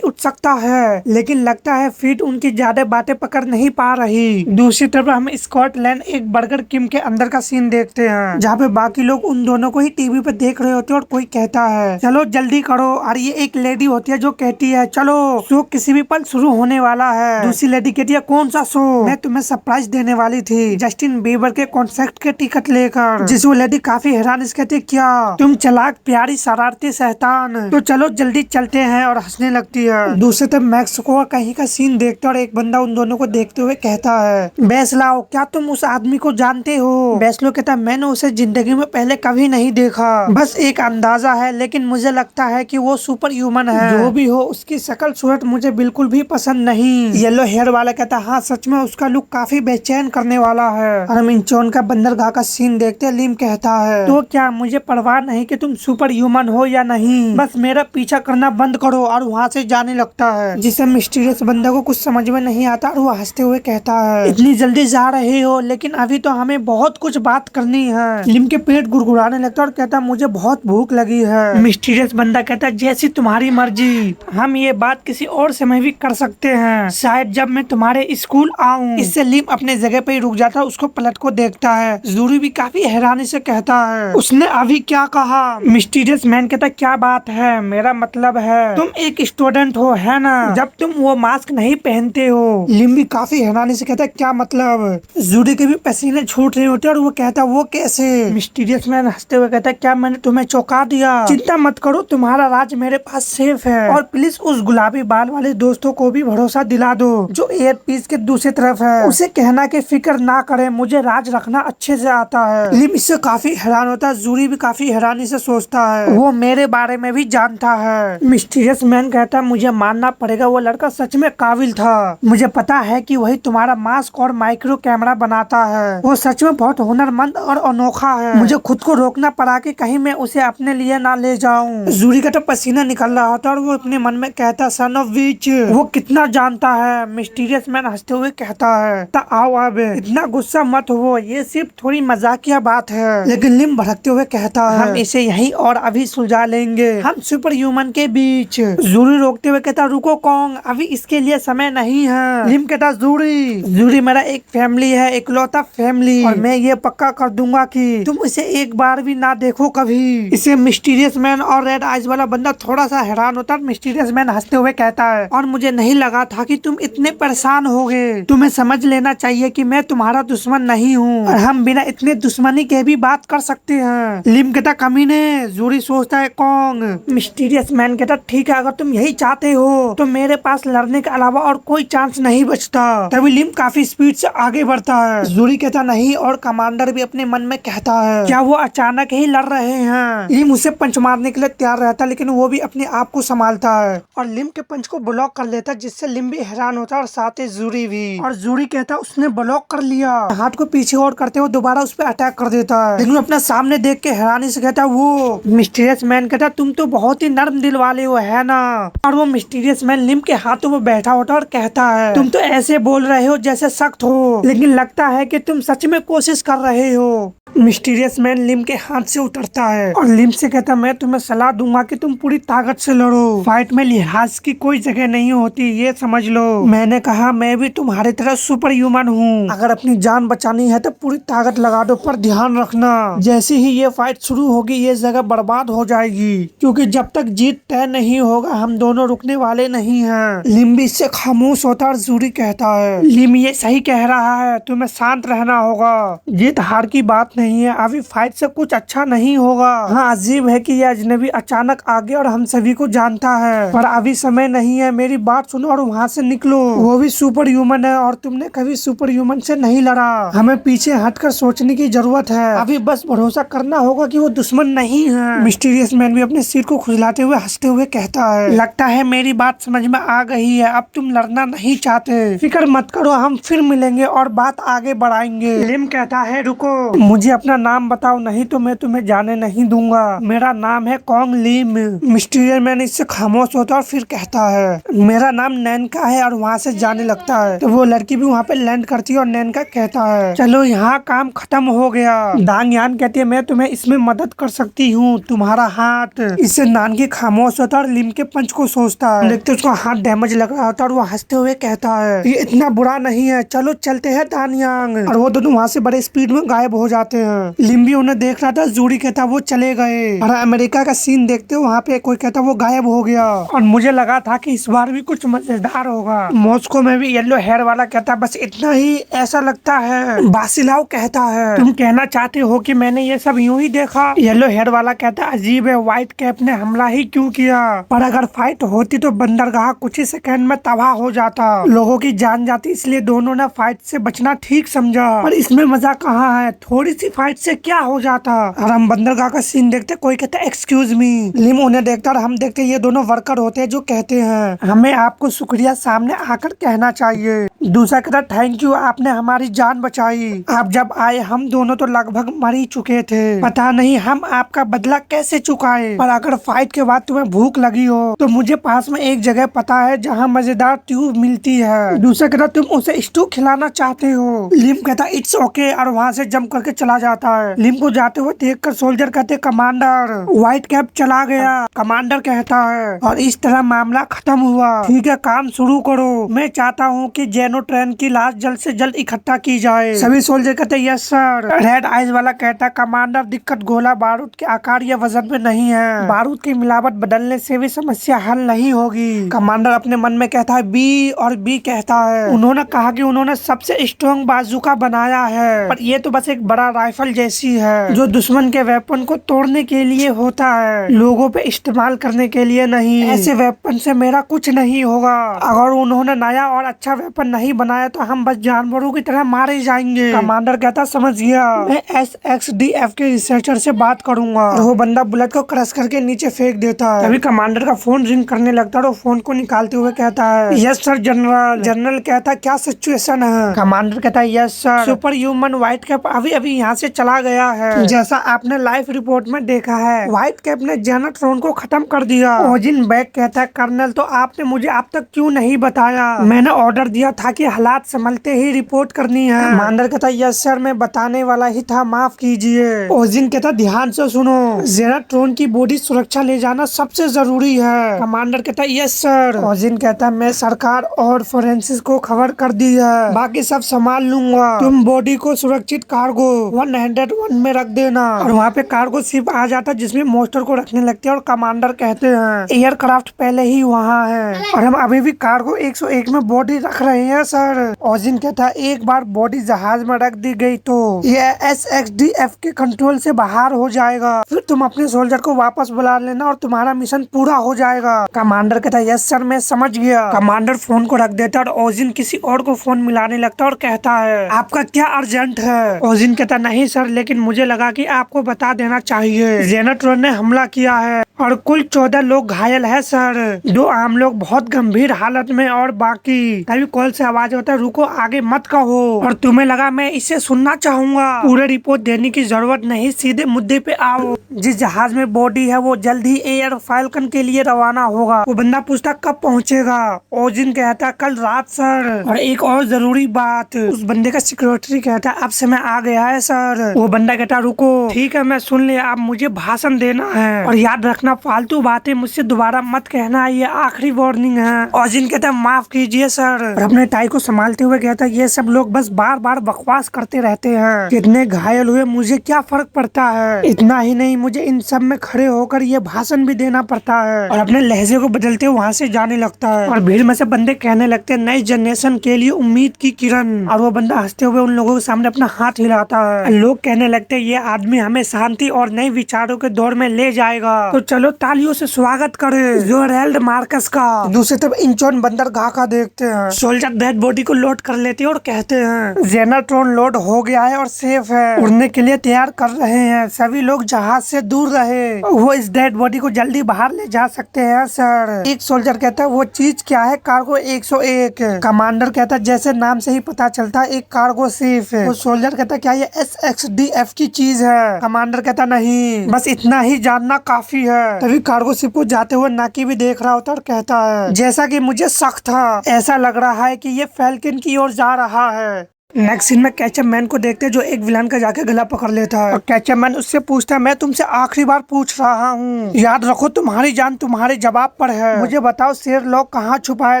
उत्सुकता है, लेकिन लगता है फीट उनकी ज्यादा बातें पकड़ नहीं पा रही। दूसरी तरफ हम स्कॉटलैंड एक बर्गर किंग के अंदर का सीन देखते हैं, जहाँ पे बाकी लोग उन दोनों को ही टीवी पे देख रहे होते हैं और कोई कहता है चलो जल्दी करो, और ये एक लेडी होती है जो कहती है चलो शो किसी भी पल शुरू होने वाला है। दूसरी लेडी कहती है कौन सा शो? मैं तुम्हें सरप्राइज देने वाली थी जस्टिन बीबर के कॉन्सर्ट के टिकट लेकर। जिस वो लेडी काफी हैरान इस कहती क्या तुम चलाक प्यारी शरारती शैतान, तो चलो जल्दी चलते हैं, और हंसने लगती है। दूसरी तरफ मैक्सिको कहीं का सीन देखते और एक बंदा उन दोनों को देखते हुए कहता है बेस्लाओ क्या तुम उस आदमी को जानते हो? बेस्लो कहता है मैंने उसे जिंदगी में पहले कभी नहीं देखा, बस एक अंदाजा है, लेकिन मुझे लगता है कि वो सुपर ह्यूमन है। जो भी हो उसकी शक्ल सूरत मुझे बिल्कुल भी पसंद नहीं। येलो हेयर वाला कहता हाँ सच में उसका लुक काफी बेचैन करने वाला है। और हम इंचोन का बंदरगाह का सीन देखते लिम कहता है तो क्या मुझे परवाह नहीं कि तुम सुपर ह्यूमन हो या नहीं, बस मेरा पीछा करना बंद करो, और वहाँ से जाने लगता है। जिसे मिस्टीरियस बंदे को कुछ समझ में नहीं आता और वो हंसते हुए कहता है इतनी जल्दी जा रहे हो, लेकिन अभी तो हमें बहुत कुछ बात करनी है। लिम के पेट गुड़गुड़ाने लगता और कहता मुझे बहुत भूख लगी है। मिस्टीरियस बंदा कहता जैसी तुम्हारी मर्जी, हम ये बात किसी और समय भी कर सकते हैं, शायद जब मैं तुम्हारे स्कूल आऊं। इससे लिम अपने जगह पे ही रुक जाता है, उसको पलट को देखता है। जूरी भी काफी हैरानी से कहता है उसने अभी क्या कहा? मिस्टीरियस मैन कहता क्या बात है? मेरा मतलब है तुम एक स्टूडेंट हो है ना, जब तुम वो मास्क नहीं पहनते हो। लिम भी काफी हैरानी से कहता क्या मतलब? जूरी के भी पसीने छूट रहे होते और वो कहता वो कैसे? मिस्टीरियस मैन हंसते हुए कहता क्या मैंने तुम्हें चौंका दिया? चिंता मत करो तुम्हारा राज मेरे पास सेफ है, और प्लीज उस गुलाबी बाल वाले दोस्तों को भी भरोसा दिला दो जो एयर पीस के दूसरी तरफ है, उसे कहना कि फिक्र ना करे, मुझे राज रखना अच्छे से आता है। लिम इससे काफी हैरान होता है। जूरी भी काफी हैरानी से सोचता है वो मेरे बारे में भी जानता है। मिस्टीरियस मैन कहता मुझे मानना पड़ेगा वो लड़का सच में काबिल था, मुझे पता है कि वही तुम्हारा मास्क और माइक्रो कैमरा बनाता है, वो सच में बहुत हुनरमंद और अनोखा है। मुझे खुद को रोकना पड़ा कि कहीं मैं उसे अपने लिए ना ले जाऊं। जूरी का तो पसीना निकल रहा होता और वो अपने मन में कहता सन ऑफ विच, वो कितना जानता है। मिस्टीरियस मैन हंसते हुए कहता है आओ अब इतना गुस्सा मत हो, ये सिर्फ थोड़ी मजाकिया बात है। लेकिन लिम भड़कते हुए कहता है हम इसे यहीं और अभी सुलझा लेंगे, हम सुपर ह्यूमन के बीच। जूरी रोकते हुए कहता रुको कॉन्ग, अभी इसके लिए समय नहीं है। लिम कहता जूरी मेरा एक फैमिली है, इकलौता फैमिली, और मैं ये पक्का कर दूंगा कि तुम इसे एक बार भी ना देखो कभी। इसे मिस्टीरियस मैन और रेड आइज वाला बंदा थोड़ा सा हैरान होता है। मिस्टीरियस मैन हंसते हुए कहता है और मुझे नहीं लगा था कि तुम इतने परेशान होगे, तुम्हें समझ लेना चाहिए कि मैं तुम्हारा दुश्मन नहीं हूँ, और हम बिना इतने दुश्मनी के भी बात कर सकते हैं। लिम कहता कमीने। जूरी सोचता है कॉन्ग। मिस्टीरियस मैन कहता ठीक है, अगर तुम यही चाहते हो तो मेरे पास लड़ने के अलावा और कोई चांस नहीं बचता। तभी लिम काफी स्पीड से आगे बढ़ता है। जूरी कहता नहीं, और कमांडर भी अपने मन में कहता है क्या वो अचानक ही लड़ रहे हैं? लिम उसे पंच मारने के लिए तैयार रहता है, लेकिन वो भी अपने आप को संभालता है और लिम के पंच को ब्लॉक कर लेता है, जिससे लिम भी हैरान होता है और साथ ही जूरी भी। और जूरी कहता उसने ब्लॉक कर लिया। हाथ को पीछे और करते हुए दोबारा उस पर अटैक कर देता है, लेकिन अपना सामने देख के हैरानी से कहता वो। मिस्टीरियस मैन कहता तुम तो बहुत ही नर्म दिल वाले हो है ना। और वो मिस्टीरियस मैन लिम के हाथों में बैठा होता और कहता है तुम तो ऐसे बोल रहे हो जैसे सख्त हो, लेकिन लगता है कि तुम सच में कोशिश कर रहे हो। मिस्टीरियस मैन लिम के हाथ से उतरता है और लिम से कहता मैं तुम्हें सलाह दूंगा कि तुम पूरी ताकत से लड़ो, फाइट में लिहाज की कोई जगह नहीं होती, ये समझ लो। मैंने कहा मैं भी तुम्हारी तरह सुपर ह्यूमन हूँ, अगर अपनी जान बचानी है तो पूरी ताकत लगा दो, पर ध्यान रखना जैसे ही ये फाइट शुरू होगी ये जगह बर्बाद हो जाएगी, क्योंकि जब तक जीत तय नहीं होगा हम दोनों रुकने वाले नहीं हैं। लिम भी इससे खामोश होता और जूरी कहता है लिम ये सही कह रहा है, तुम्हें शांत रहना होगा, जीत हार की बात नहीं है, अभी फाइट से कुछ अच्छा नहीं होगा। हाँ अजीब है कि ये अजनबी अचानक आ गया और हम सभी को जानता है, पर अभी समय नहीं है, मेरी बात सुनो और वहाँ से निकलो। वो भी सुपर ह्यूमन है और तुमने कभी सुपर ह्यूमन से नहीं लड़ा, हमें पीछे हटकर सोचने की जरूरत है, अभी बस भरोसा करना होगा कि वो दुश्मन नहीं है। मिस्टीरियस मैन भी अपने सिर को खुजलाते हुए हंसते हुए कहता है लगता है मेरी बात समझ में आ गई है, अब तुम लड़ना नहीं चाहते, फिक्र मत करो, हम फिर मिलेंगे और बात आगे बढ़ाएंगे। लिम कहता है रुको, मुझे अपना नाम बताओ नहीं तो मैं तुम्हें जाने नहीं दूंगा, मेरा नाम है कॉन्ग लिम। मिस्टीरियस मैन इससे खामोश होता है और फिर कहता है मेरा नाम नैनका है, और वहाँ से जाने लगता है। तो वो लड़की भी वहाँ पे लैंड करती है और नैनका कहता है चलो यहाँ काम खत्म हो गया। दांग यान कहती है मैं तुम्हें इसमें मदद कर सकती हूँ तुम्हारा हाथ। इससे नानकी खामोश होता है और लिम के पंच को सोचता है। देखते उसका हाथ डैमेज लग रहा होता है और वो हंसते हुए कहता है ये इतना बुरा नहीं है, चलो चलते हैं दानियांग। और वो दोनों वहाँ से बड़े स्पीड में गायब हो जाते हैं। लिम भी उन्हें देख रहा था, जूडी कहता वो चले गए। और अमेरिका का सीन देखते हो वहाँ पे कोई कहता वो गायब हो गया। और मुझे लगा था कि इस बार भी कुछ मजेदार होगा। मॉस्को में भी येलो हेयर वाला कहता बस इतना ही, ऐसा लगता है। बासिलाव कहता है तुम कहना चाहते हो कि मैंने ये सब यूं ही देखा? येलो हेयर वाला कहता अजीब है, व्हाइट कैप ने हमला ही क्यों किया? पर अगर फाइट होती तो बंदरगाह कुछ ही सेकंड में तबाह हो जाता, लोगों की जान जाती, इसलिए दोनों ने फाइट से बचना ठीक समझा। पर इसमें मजा कहाँ है, थोड़ी सी फाइट से क्या हो जाता। और हम बंदरगाह का सीन देखते, कोई कहता एक्सक्यूज मी। लिम उन्हें देखता और हम देखते ये दोनों वर्कर होते हैं जो कहते हैं हमें आपको शुक्रिया सामने आकर कहना चाहिए। दूसरा कहता थैंक यू, आपने हमारी जान बचाई। आप जब आए हम दोनों तो लगभग मर ही चुके थे, पता नहीं हम आपका बदला कैसे चुकाए। पर अगर फाइट के बाद तुम्हें भूख लगी हो तो मुझे पास में एक जगह पता है जहाँ मजेदार ट्यूब मिलती है। दूसरा कहता तुम उसे स्टू खिलाना चाहते हो। लिम कहता इट्स ओके और वहाँ से जंप करके चला जाता है। लिम को जाते हुए देखकर सोल्जर कहते कमांडर व्हाइट कैप चला गया। कमांडर कहता है और इस तरह मामला खत्म हुआ। ठीक है काम शुरू करो, मैं चाहता हूँ कि जेनो ट्रेन की लाश जल्द से जल्द इकट्ठा की जाए। सभी सोल्जर कहते यस सर। रेड आइज वाला कहता कमांडर दिक्कत गोला बारूद के आकार या वजन में नहीं है, बारूद की मिलावट बदलने से भी समस्या हल नहीं होगी। कमांडर अपने मन में कहता है बी, और बी कहता है उन्होंने कहा कि उन्होंने सबसे स्ट्रॉन्ग बाजूका बनाया है, पर ये तो बस एक बड़ा राइफल जैसी है जो दुश्मन के वेपन को तोड़ने के लिए होता है, लोगों पे इस्तेमाल करने के लिए नहीं। ऐसे वेपन से मेरा कुछ नहीं होगा। अगर उन्होंने नया और अच्छा वेपन नहीं बनाया तो हम बस जानवरों की तरह मारे जाएंगे। कमांडर कहता समझ गया, मैं SXDF के रिसर्चर से बात करूंगा। और वो बंदा बुलेट को क्रश करके नीचे फेंक देता है। तभी कमांडर का फोन रिंग करने लगता है और फोन को निकालते हुए कहता है यस सर जनरल। जनरल कहता है क्या सिचुएशन है? कमांडर कहता है yes sir, super human white cap अभी अभी यहाँ से चला गया है। जैसा आपने लाइव रिपोर्ट में देखा है व्हाइट कैप ने जेनट्रॉन को खत्म कर दिया। ओजिन बैग कहता है कर्नल तो आपने मुझे अब तक क्यों नहीं बताया? मैंने ऑर्डर दिया था कि हालात संभलते ही रिपोर्ट करनी है। कमांडर कहता यस सर, मैं बताने वाला ही था, माफ कीजिए। ओजिन कहता ध्यान से सुनो, जेनट्रॉन की बॉडी सुरक्षा ले जाना सबसे जरूरी है। कमांडर कहता यस सर। ओजिन कहता मैं सरकार और फोरेंसिस को खबर कर दी है, बाकी सब संभाल लूंगा। तुम बॉडी को सुरक्षित कार्गो 101 में रख देना। और वहाँ पे कार्गो शिप आ जाता जिसमें मोस्टर को रखने लगते हैं। और कमांडर कहते हैं एयरक्राफ्ट पहले ही वहाँ है और हम अभी भी कार्गो 101 में बॉडी रख रहे हैं सर। ओजिन कहता एक बार बॉडी जहाज में रख दी गई तो ये SXDF के कंट्रोल से बाहर हो जाएगा, फिर तुम अपने सोल्जर को वापस बुला लेना और तुम्हारा मिशन पूरा हो जाएगा। कमांडर कहता यस सर मैं समझ गया। कमांडर फोन को रख देता और ओजिन किसी और को फोन मिलाने लगता और कहता है आपका क्या अर्जेंट है? ओजिन कहता नहीं सर, लेकिन मुझे लगा कि आपको बता देना चाहिए, जेनट्रॉन ने हमला किया है और कुल 14 लोग घायल है सर, 2 आम लोग बहुत गंभीर हालत में और बाकी। तभी कॉल से आवाज होता है रुको आगे मत कहो। और तुम्हें लगा मैं इसे सुनना चाहूंगा? पूरे रिपोर्ट देने की जरूरत नहीं, सीधे मुद्दे पे आओ। जिस जहाज में बॉडी है वो जल्द ही एयर फाल्कन के लिए रवाना होगा। वो बंदा पूछता कब पहुंचेगा? ओजिन कहता कल रात सर। और एक और जरूरी बात, उस बंदे का सिक्योरिटी कहता अब समय आ गया है सर। वो बंदा कहता रुको ठीक है मैं सुन लिया, अब मुझे भाषण देना है और याद रखना फालतू बातें मुझसे दोबारा मत कहना, ये आखिरी वार्निंग है। ओजिन कहता माफ कीजिए सर। और अपने टाई को संभालते हुए कहता ये सब लोग बस बार बार बकवास करते रहते हैं, कितने घायल हुए मुझे क्या फर्क पड़ता है। इतना ही नहीं मुझे इन सब में खड़े होकर ये भाषण भी देना पड़ता है। और अपने लहजे को बदलते हुए वहाँ से जाने लगता है। और भीड़ में से बंदे कहने लगते हैं नई जनरेशन के लिए उम्मीद की किरण। और वो बंदा हंसते हुए उन लोगों के सामने अपना हाथ हिलाता है। लोग कहने लगते हैं ये आदमी हमें शांति और नए विचारों के दौर में ले जाएगा, तो चलो तालियों से स्वागत करे जोरेल्ड मार्कस का। दूसरी तरफ इंचोन बंदरगाह का देखते हैं। सोल्जर डेड बॉडी को लोड कर लेते हैं और कहते हैं जेनट्रॉन लोड हो गया है और सेफ है, उड़ने के लिए तैयार कर रहे हैं, सभी लोग जहाज से दूर रहे, वो इस डेड बॉडी को जल्दी बाहर ले जा सकते हैं सर। एक सोल्जर कहता है वो चीज क्या है? कार्गो 101। कमांडर कहता है जैसे नाम से ही पता चलता है एक कार्गो शिप। वो सोल्जर कहता क्या ये SXDF की चीज है? कमांडर कहता नहीं, बस इतना ही जानना काफी है। तभी कार्गो शिप को जाते हुए नाकी भी देख रहा होता और कहता है जैसा कि मुझे शक था, ऐसा लग रहा है कि ये फैल्कन की ओर जा रहा है। नेक्स्ट सीन में केचप मैन को देखते हैं जो एक विलन का जाके गला पकड़ लेता है और केचप मैन उससे पूछता है, मैं तुमसे आखिरी बार पूछ रहा हूँ, याद रखो तुम्हारी जान तुम्हारे जवाब पर है, मुझे बताओ शेरलॉक कहाँ छुपा है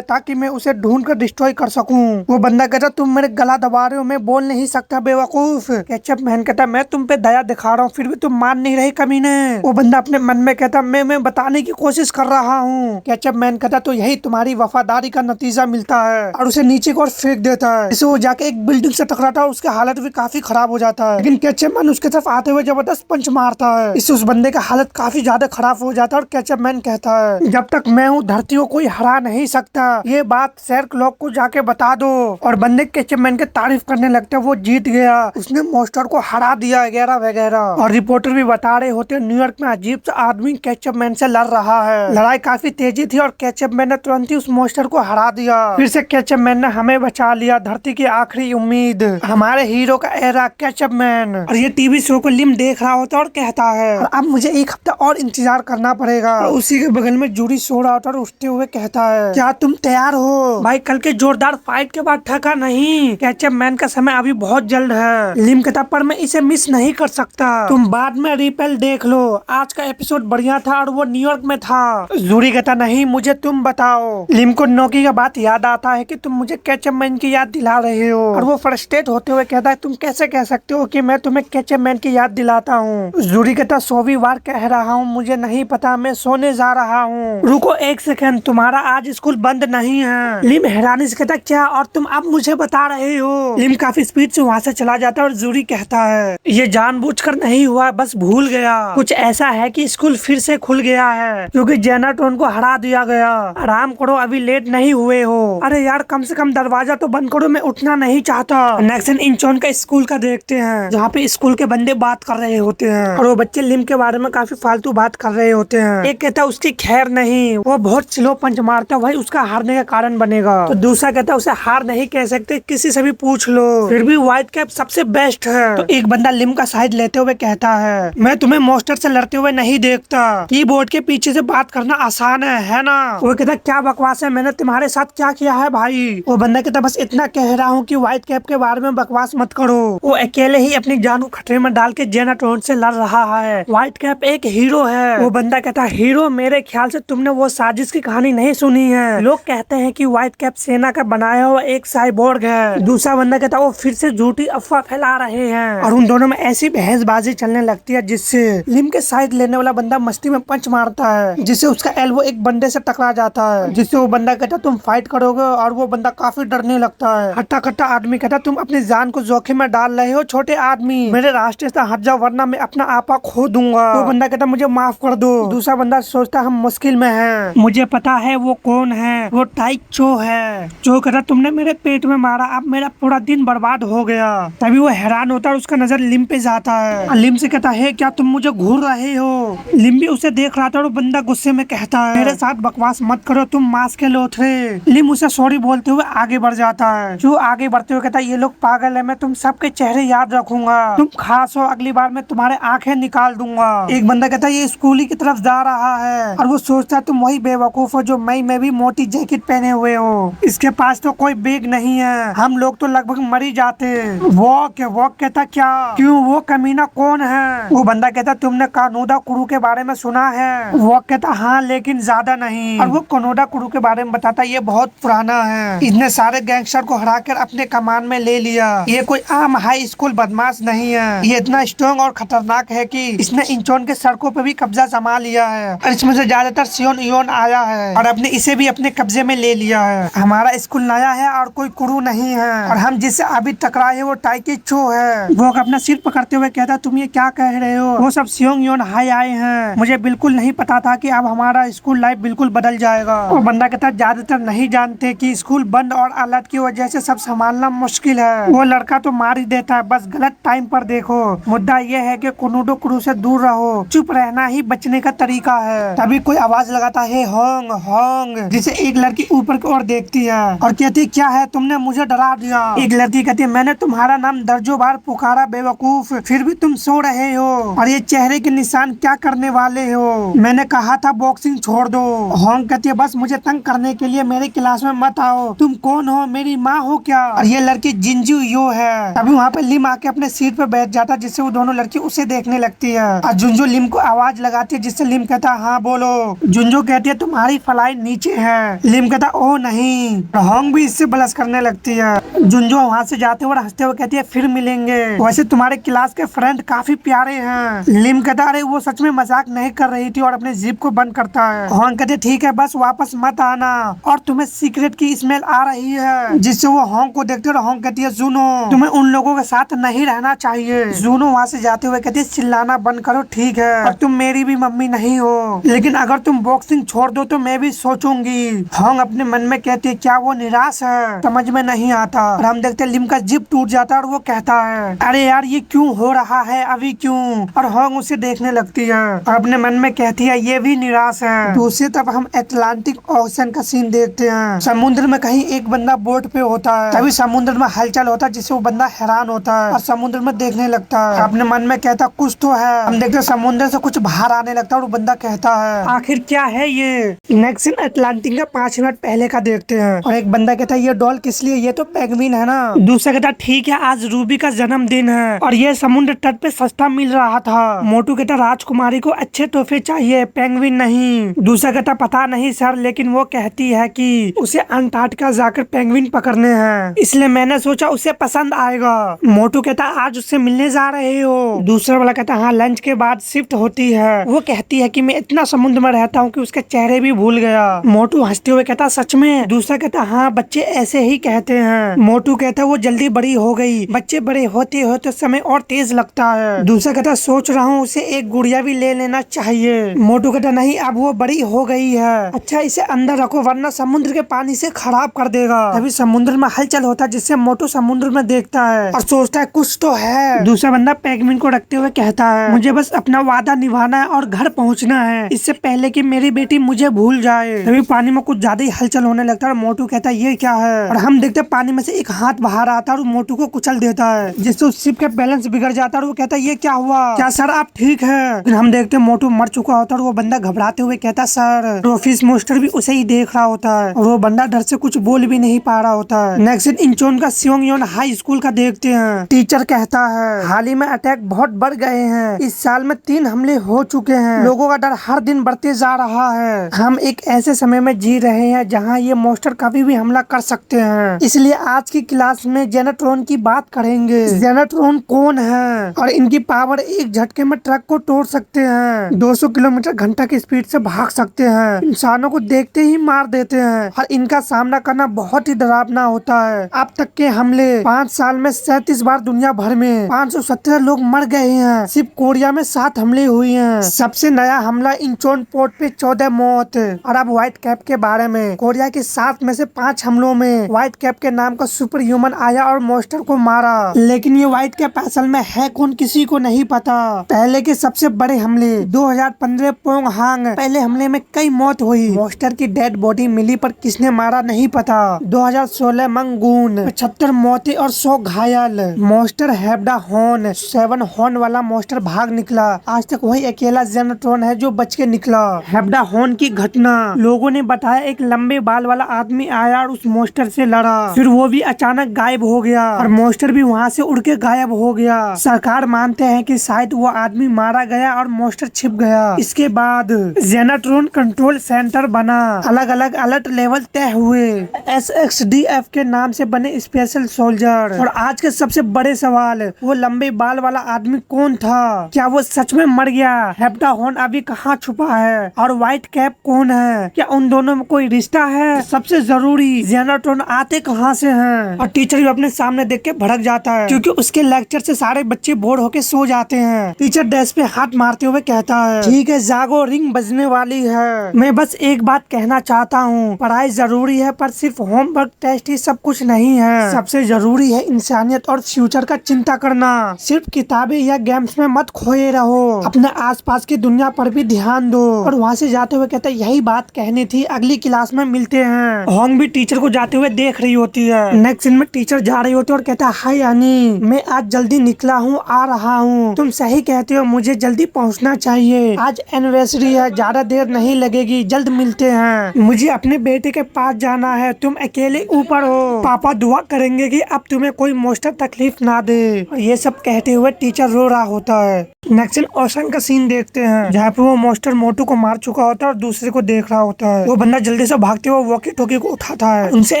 ताकि मैं उसे ढूंढ कर डिस्ट्रॉय कर सकूं। वो बंदा कहता, तुम मेरे गला दबा रहे हो, मैं बोल नहीं सकता बेवकूफ। केचप मैन कहता, मैं तुम पे दया दिखा रहा हूँ फिर भी तुम मान नहीं रहे कमीने। वो बंदा अपने मन में कहता, मैं बताने की कोशिश कर रहा हूँ। केचप मैन कहता, तो यही तुम्हारी वफादारी का नतीजा मिलता है, और उसे नीचे की ओर फेंक देता है। इसे वो जाके एक बिल्डिंग से टकराता है, उसकी हालत भी काफी खराब हो जाता है, लेकिन केचप मैन उसके तरफ आते हुए जबरदस्त पंच मारता है। इससे उस बंदे का हालत काफी ज्यादा खराब हो जाता है और केचप मैन कहता है, जब तक मैं हूँ धरती को कोई हरा नहीं सकता, ये बात शेरलॉक को जाके बता दो। और बंदे केचप मैन के तारीफ करने लगते हैं, वो जीत गया, उसने मॉन्स्टर को हरा दिया वगैरह वगैरह। और रिपोर्टर भी बता रहे होते न्यूयॉर्क में अजीब सा आदमी केचप मैन से लड़ रहा है। लड़ाई काफी तेजी थी और केचप मैन ने तुरंत ही उस मॉन्स्टर को हरा दिया। फिर से केचप मैन ने हमें बचा लिया, धरती की आखिरी उम्मीद, हमारे हीरो का एरा केचप मैन। और ये टीवी शो को लिम देख रहा होता है और कहता है, अब मुझे एक हफ्ता और इंतजार करना पड़ेगा। उसी के बगल में जूरी सो रहा होता है और उठते हुए कहता है, क्या तुम तैयार हो? भाई कल के जोरदार फाइट के बाद थका नहीं, केचप मैन का समय अभी बहुत जल्द है। लिम कहता, पर मैं इसे मिस नहीं कर सकता, तुम बाद में रिपेल देख लो, आज का एपिसोड बढ़िया था और वो न्यूयॉर्क में था। जूरी कहता, नहीं मुझे तुम बताओ। लिम को नौकी का बात याद आता है कि तुम मुझे केचप मैन की याद दिला रहे हो, और वो फ्रस्ट्रेट होते हुए कहता है, तुम कैसे कह सकते हो कि मैं तुम्हें केचप मैन की याद दिलाता हूँ। जूरी कहता, 100वीं बार कह रहा हूँ, मुझे नहीं पता, मैं सोने जा रहा हूँ। रुको एक सेकंड, तुम्हारा आज स्कूल बंद नहीं है। लिम हैरानी से कहता, क्या, और तुम अब मुझे बता रहे हो? लिम काफी स्पीड से वहाँ से चला जाता है और जूरी कहता है, ये जानबूझकर नहीं हुआ, बस भूल गया। कुछ ऐसा है कि स्कूल फिर से खुल गया है क्योंकि जेनाटोन को हरा दिया गया। आराम करो, अभी लेट नहीं हुए हो। अरे यार कम से कम दरवाजा तो बंद करो, मैं उठना नहीं चाहता। नेक्स्ट इंचोन का स्कूल का देखते हैं जहाँ पे स्कूल के बंदे बात कर रहे होते हैं और वो बच्चे लिम के बारे में काफी फालतू बात कर रहे होते हैं। एक कहता है उसकी खैर नहीं, वो बहुत स्लो पंच मारता है, वही उसका हारने का कारण बनेगा। तो दूसरा कहता है उसे हार नहीं कह सकते, किसी से भी पूछ लो, फिर भी व्हाइट कैप सबसे बेस्ट है। तो एक बंदा लिम का साइड लेते हुए कहता है, मैं तुम्हें मॉन्स्टर से लड़ते हुए नहीं देखता, कीबोर्ड के पीछे से बात करना आसान है ना? वो कहता, क्या बकवास है, मैंने तुम्हारे साथ क्या किया है भाई? वो बंदा कहता, बस इतना कह रहा हूँ कि व्हाइट कैप के बारे में बकवास मत करो। वो अकेले ही अपनी जान को खतरे में डाल के जेनाटोन से लड़ रहा है, व्हाइट कैप एक हीरो है। वो बंदा कहता, हीरो, मेरे ख्याल से तुमने वो साजिश की कहानी नहीं सुनी है। लोग कहते हैं कि व्हाइट कैप सेना का बनाया हुआ एक साइबोर्ग है। दूसरा बंदा कहता, वो फिर से झूठी अफवाह फैला रहे हैं। और उन दोनों में ऐसी बहसबाजी चलने लगती है जिससे लिम के साइड लेने वाला बंदा मस्ती में पंच मारता है, जिससे उसका एल्बो एक बंदे से टकरा जाता है, जिससे वो बंदा कहता, तुम फाइट करोगे, और वो बंदा काफी डरने लगता है। हट्टा कट्टा आदमी कहता, तुम अपनी जान को जोखिम में डाल रहे हो छोटे आदमी, मेरे रास्ते से हट जाओ वरना मैं अपना आपा खो दूंगा। वो बंदा कहता, मुझे माफ कर दो। दूसरा बंदा सोचता, हम मुश्किल में हैं, मुझे पता है वो कौन है, वो टाइक चो है। चो कहता, तुमने मेरे पेट में मारा, अब मेरा पूरा दिन बर्बाद हो गया। तभी वो हैरान होता है, उसका नजर लिम पे जाता है। लिम से कहता है, क्या तुम मुझे घूर रहे हो? लिम भी उसे देख रहा था और वो बंदा गुस्से में कहता है, मेरे साथ बकवास मत करो, तुम मांस के लोथरे। लिम उसे सॉरी बोलते हुए आगे बढ़ जाता है। जो आगे बढ़ते हुए कहता है, ये लोग पागल है, मैं तुम सबके चेहरे याद रखूंगा, तुम खास हो, अगली बार मैं तुम्हारे आंखें निकाल दूंगा। एक बंदा कहता है, ये स्कूल की तरफ जा रहा है, और वो सोचता है तुम वही बेवकूफ हो जो मई में भी मोटी जैकेट पहने हुए हो, इसके पास तो कोई बैग नहीं है, हम लोग तो लगभग मर ही जाते। वो कहता, क्या, क्यों, वो कमीना कौन है? वो बंदा कहता, तुमने कानोदा कुरु के बारे में सुना है? वो कहता, हाँ लेकिन ज्यादा नहीं। और वो कानोदा कुरु के बारे में बताता, ये बहुत पुराना है, इसने सारे गैंगस्टर को हराकर अपने कमान में ले लिया, ये कोई आम हाई स्कूल बदमाश नहीं है, ये इतना स्ट्रॉन्ग और खतरनाक है कि इसने इंचोन के सड़कों पे भी कब्जा जमा लिया है, और इसमें से ज्यादातर सियोन इयोन आया है और अपने इसे भी अपने कब्जे में ले लिया है। हमारा स्कूल नया है और कोई कुरु नहीं है, और हम जिससे अभी टकराए वो टाइकी चो है। वो अपना सिर पकड़ते हुए कहता, तुम ये क्या कह रहे हो? वो सब सियोंग योन हाई आए हैं, मुझे बिल्कुल नहीं पता था कि अब हमारा स्कूल लाइफ बिल्कुल बदल जाएगा। वो बंदा कहता, ज्यादातर नहीं जानते कि स्कूल बंद और अलर्ट की वजह से सब संभालना मुश्किल है, वो लड़का तो मार ही देता है, बस गलत टाइम पर देखो। मुद्दा ये है कि कुनुडो कुरु से दूर रहो, चुप रहना ही बचने का तरीका है। तभी कोई आवाज लगाता है, होंग होंग, जिसे एक लड़की ऊपर की ओर देखती है और कहती, क्या है, तुमने मुझे डरा दिया। एक लड़की कहती है, मैंने तुम्हारा नाम दर्जों बार पुकारा बेवकूफ, फिर भी तुम सो रहे हो, और ये चेहरे के निशान क्या करने वाले हो? मैंने कहा था बॉक्सिंग छोड़ दो। होंग कहती है, बस मुझे तंग करने के लिए मेरे क्लास में मत आओ, तुम कौन हो, मेरी माँ हो क्या? और ये लड़की कि जिंजू यो है। तभी वहाँ पे लिम आके अपने सीट पे बैठ जाता है, जिससे वो दोनों लड़की उसे देखने लगती है और जुंजो लिम को आवाज लगाती है, जिससे लिम कहता है हाँ बोलो। जुंजो कहती है तुम्हारी फ्लाइट नीचे है। लिम कहता ओ नहीं। होंग भी इससे बलस करने लगती है। जुंजो वहाँ से जाते हुए हंसते हुए कहती है फिर मिलेंगे, वैसे तुम्हारे क्लास के फ्रेंड काफी प्यारे हैं। लिम कहता अरे वो सच में मजाक नहीं कर रही थी और अपने जीप को बंद करता है। होंग कहते ठीक है बस वापस मत आना और तुम्हें सिगरेट की स्मेल आ रही है, जिससे वो होंग को देखते और होंग कहती है जुनो तुम्हें उन लोगों के साथ नहीं रहना चाहिए। जुनो वहाँ से जाते हुए कहती है चिल्लाना बंद करो ठीक है, और तुम मेरी भी मम्मी नहीं हो, लेकिन अगर तुम बॉक्सिंग छोड़ दो तो मैं भी सोचूंगी। होंग अपने मन में कहती है क्या वो निराश है, समझ में नहीं आता। और हम देखते हैं लिम का जिप टूट जाता है और वो कहता है अरे यार ये क्यों हो रहा है अभी क्यों, और होंग उसे देखने लगती है और अपने मन में कहती है ये भी निराश है। दूसरी तरफ हम अटलांटिक ओशन का सीन देखते हैं। समुद्र में कहीं एक बंदा बोट पे होता है, तभी समुद्र में हलचल होता है, जिससे वो बंदा हैरान होता है और समुद्र में देखने लगता है। अपने मन में कहता कुछ तो है। हम देखते हैं समुद्र से कुछ बाहर आने लगता है और वो बंदा कहता है आखिर क्या है ये। नेक्स्ट सीन अटलांटिक का 5 मिनट पहले का देखते हैं और एक बंदा कहता है ये डॉल किस लिए, ये तो पेंगुइन है ना। दूसरा कहता ठीक है आज रूबी का जन्मदिन है और ये समुद्र तट पे सस्ता मिल रहा था। मोटू कहता राजकुमारी को अच्छे तोहफे चाहिए पेंगुइन नहीं। दूसरा कहता पता नहीं सर, लेकिन वो कहती है कि उसे अंटार्कटिका जाकर पेंगुइन पकड़ने हैं, इसलिए मैंने सोचा उसे पसंद आएगा। मोटू कहता आज उससे मिलने जा रहे हो। दूसरा वाला कहता हाँ लंच के बाद शिफ्ट होती है। वो कहती है कि मैं इतना समुद्र में रहता हूँ कि उसके चेहरे भी भूल गया। मोटू हंसते हुए कहता सच में। दूसरा कहता हाँ बच्चे ऐसे ही कहते हैं। मोटू कहता वो जल्दी बड़ी हो गई, बच्चे बड़े होते होते समय और तेज लगता है। दूसरा कहता सोच रहा हूँ उसे एक गुड़िया भी ले लेना चाहिए। मोटू कहता नहीं अब वो बड़ी हो गई है, अच्छा इसे अंदर रखो वरना समुद्र के पानी से खराब कर देगा। तभी समुद्र में हलचल होता है, जिससे मोटू समुद्र में देखता है और सोचता है कुछ तो है। दूसरा बंदा पेंगुइन को रखते हुए कहता है मुझे बस अपना वादा निभाना है और घर पहुंचना है, इससे पहले कि मेरी बेटी मुझे भूल जाए। तभी पानी में कुछ ज्यादा ही हलचल होने लगता है और मोटू कहता है ये क्या है, और हम देखते हैं पानी में से एक हाथ बाहर आता है और मोटू को कुचल देता है, जिससे उस शिप का बैलेंस बिगड़ जाता है और वो कहता है ये क्या हुआ, क्या सर आप ठीक है। फिर हम देखते हैं मोटू मर चुका होता है और वो बंदा घबराते हुए कहता सर। ऑफिस मास्टर भी उसे ही देख रहा होता है और वो बंदा डर से कुछ बोल भी नहीं पा रहा होता है। नेक्स्ट इंचोन का सियोंगयोन हाई स्कूल का देखते हैं। टीचर कहता है हाल ही में अटैक बहुत बढ़ गए हैं, इस साल में 3 हमले हो चुके हैं, लोगों का डर हर दिन बढ़ते जा रहा है। हम एक ऐसे समय में जी रहे हैं जहाँ ये मॉन्स्टर कभी भी हमला कर सकते हैं, इसलिए आज की क्लास में जेनेट्रॉन की बात करेंगे। जेनेट्रॉन कौन है और इनकी पावर एक झटके में ट्रक को तोड़ सकते हैं, 200 किलोमीटर घंटा की स्पीड से भाग सकते हैं, इंसानों को देखते ही मार देते हैं और इनका सामना करना बहुत ही डरावना होता है। अब तक के हमले 5 साल में 37 बार दुनिया भर में 517 लोग मर गए हैं, सिर्फ कोरिया में 7 हमले हुए हैं। सबसे नया हमला इंचोन पोर्ट पे 14 मौत। और अब व्हाइट कैप के बारे में, कोरिया के 7 में से 5 हमलों में व्हाइट कैप के नाम का सुपर ह्यूमन आया और मॉन्स्टर को मारा, लेकिन ये व्हाइट कैप असल में है कौन किसी को नहीं पता। पहले के सबसे बड़े हमले 2015 पोंग हांग, पहले हमले में कई मौत हुई, मॉन्स्टर की डेड बॉडी मिली पर किसने मारा नहीं पता। 2016 मंगून 75 मौतें और 100 घायल। मॉन्स्टर हेब्डा हॉर्न 7 हॉर्न वाला मॉन्स्टर भाग निकला, आज तक वही अकेला जेनेट्रॉन है जो बच के निकला। हेब्डा हॉर्न की घटना, लोगों ने बताया एक लंबे बाल वाला आदमी आया और उस मॉन्स्टर से लड़ा, फिर वो भी अचानक गायब हो गया और मॉन्स्टर भी वहाँ से उड़ के गायब हो गया। सरकार मानते हैं कि शायद वो आदमी मारा गया और मॉन्स्टर छिप गया। इसके बाद जेनेट्रॉन कंट्रोल सेंटर बना, अलग अलग अलर्ट लेवल तय हुए, SXDF के नाम से बने स्पेशल सोल्जर। और आज के सबसे बड़े सवाल, वो लंबे बाल वाला आदमी कौन था, क्या वो सच में मर गया, हेब्डा हॉर्न अभी कहाँ छुपा है, और व्हाइट कैप कौन है, क्या उन दोनों में कोई रिश्ता है, सबसे जरूरी जेनेट्रॉन आते कहाँ से हैं। और टीचर भी अपने सामने देख के भड़क जाता है, क्योंकि उसके लेक्चर से सारे बच्चे बोर होके सो जाते हैं। टीचर डेस्क पे हाथ मारते हुए कहता है ठीक है जागो, रिंग बजने वाली है। मैं बस एक बात कहना चाहता हूँ, पढ़ाई जरूरी है पर सिर्फ होमवर्क टेस्ट ही सब कुछ नहीं है, सबसे जरूरी है इंसानियत और फ्यूचर का चिंता करना। सिर्फ किताबें या गेम्स में मत खोए रहो, अपने आसपास की दुनिया पर भी ध्यान दो। और वहाँ से जाते हुए कहता है यही बात कहनी थी, अगली क्लास में मिलते हैं। होंग भी टीचर को जाते हुए देख रही होती है। नेक्स्ट सीन में टीचर जा रही होती है और कहता है हाय यानी, मैं आज जल्दी निकला हूँ, आ रहा हूँ। तुम सही कहते हो, मुझे जल्दी पहुँचना चाहिए, आज एनिवर्सरी है, ज्यादा देर नहीं लगेगी, जल्द मिलते हैं। मुझे अपने बेटे के पास जाना है, तुम अकेले ऊपर हो। पापा दुआ करेंगे कि अब तुम्हें कोई मास्टर तकलीफ ना दे। और ये सब कहते हुए टीचर रो रहा होता है। नेक्स्ट ओशन का सीन देखते हैं जहाँ पे वो मास्टर मोटू को मार चुका होता है और दूसरे को देख रहा होता है। वो बंदा जल्दी से भागते हुए वॉकी टॉकी को उठाता है, उनसे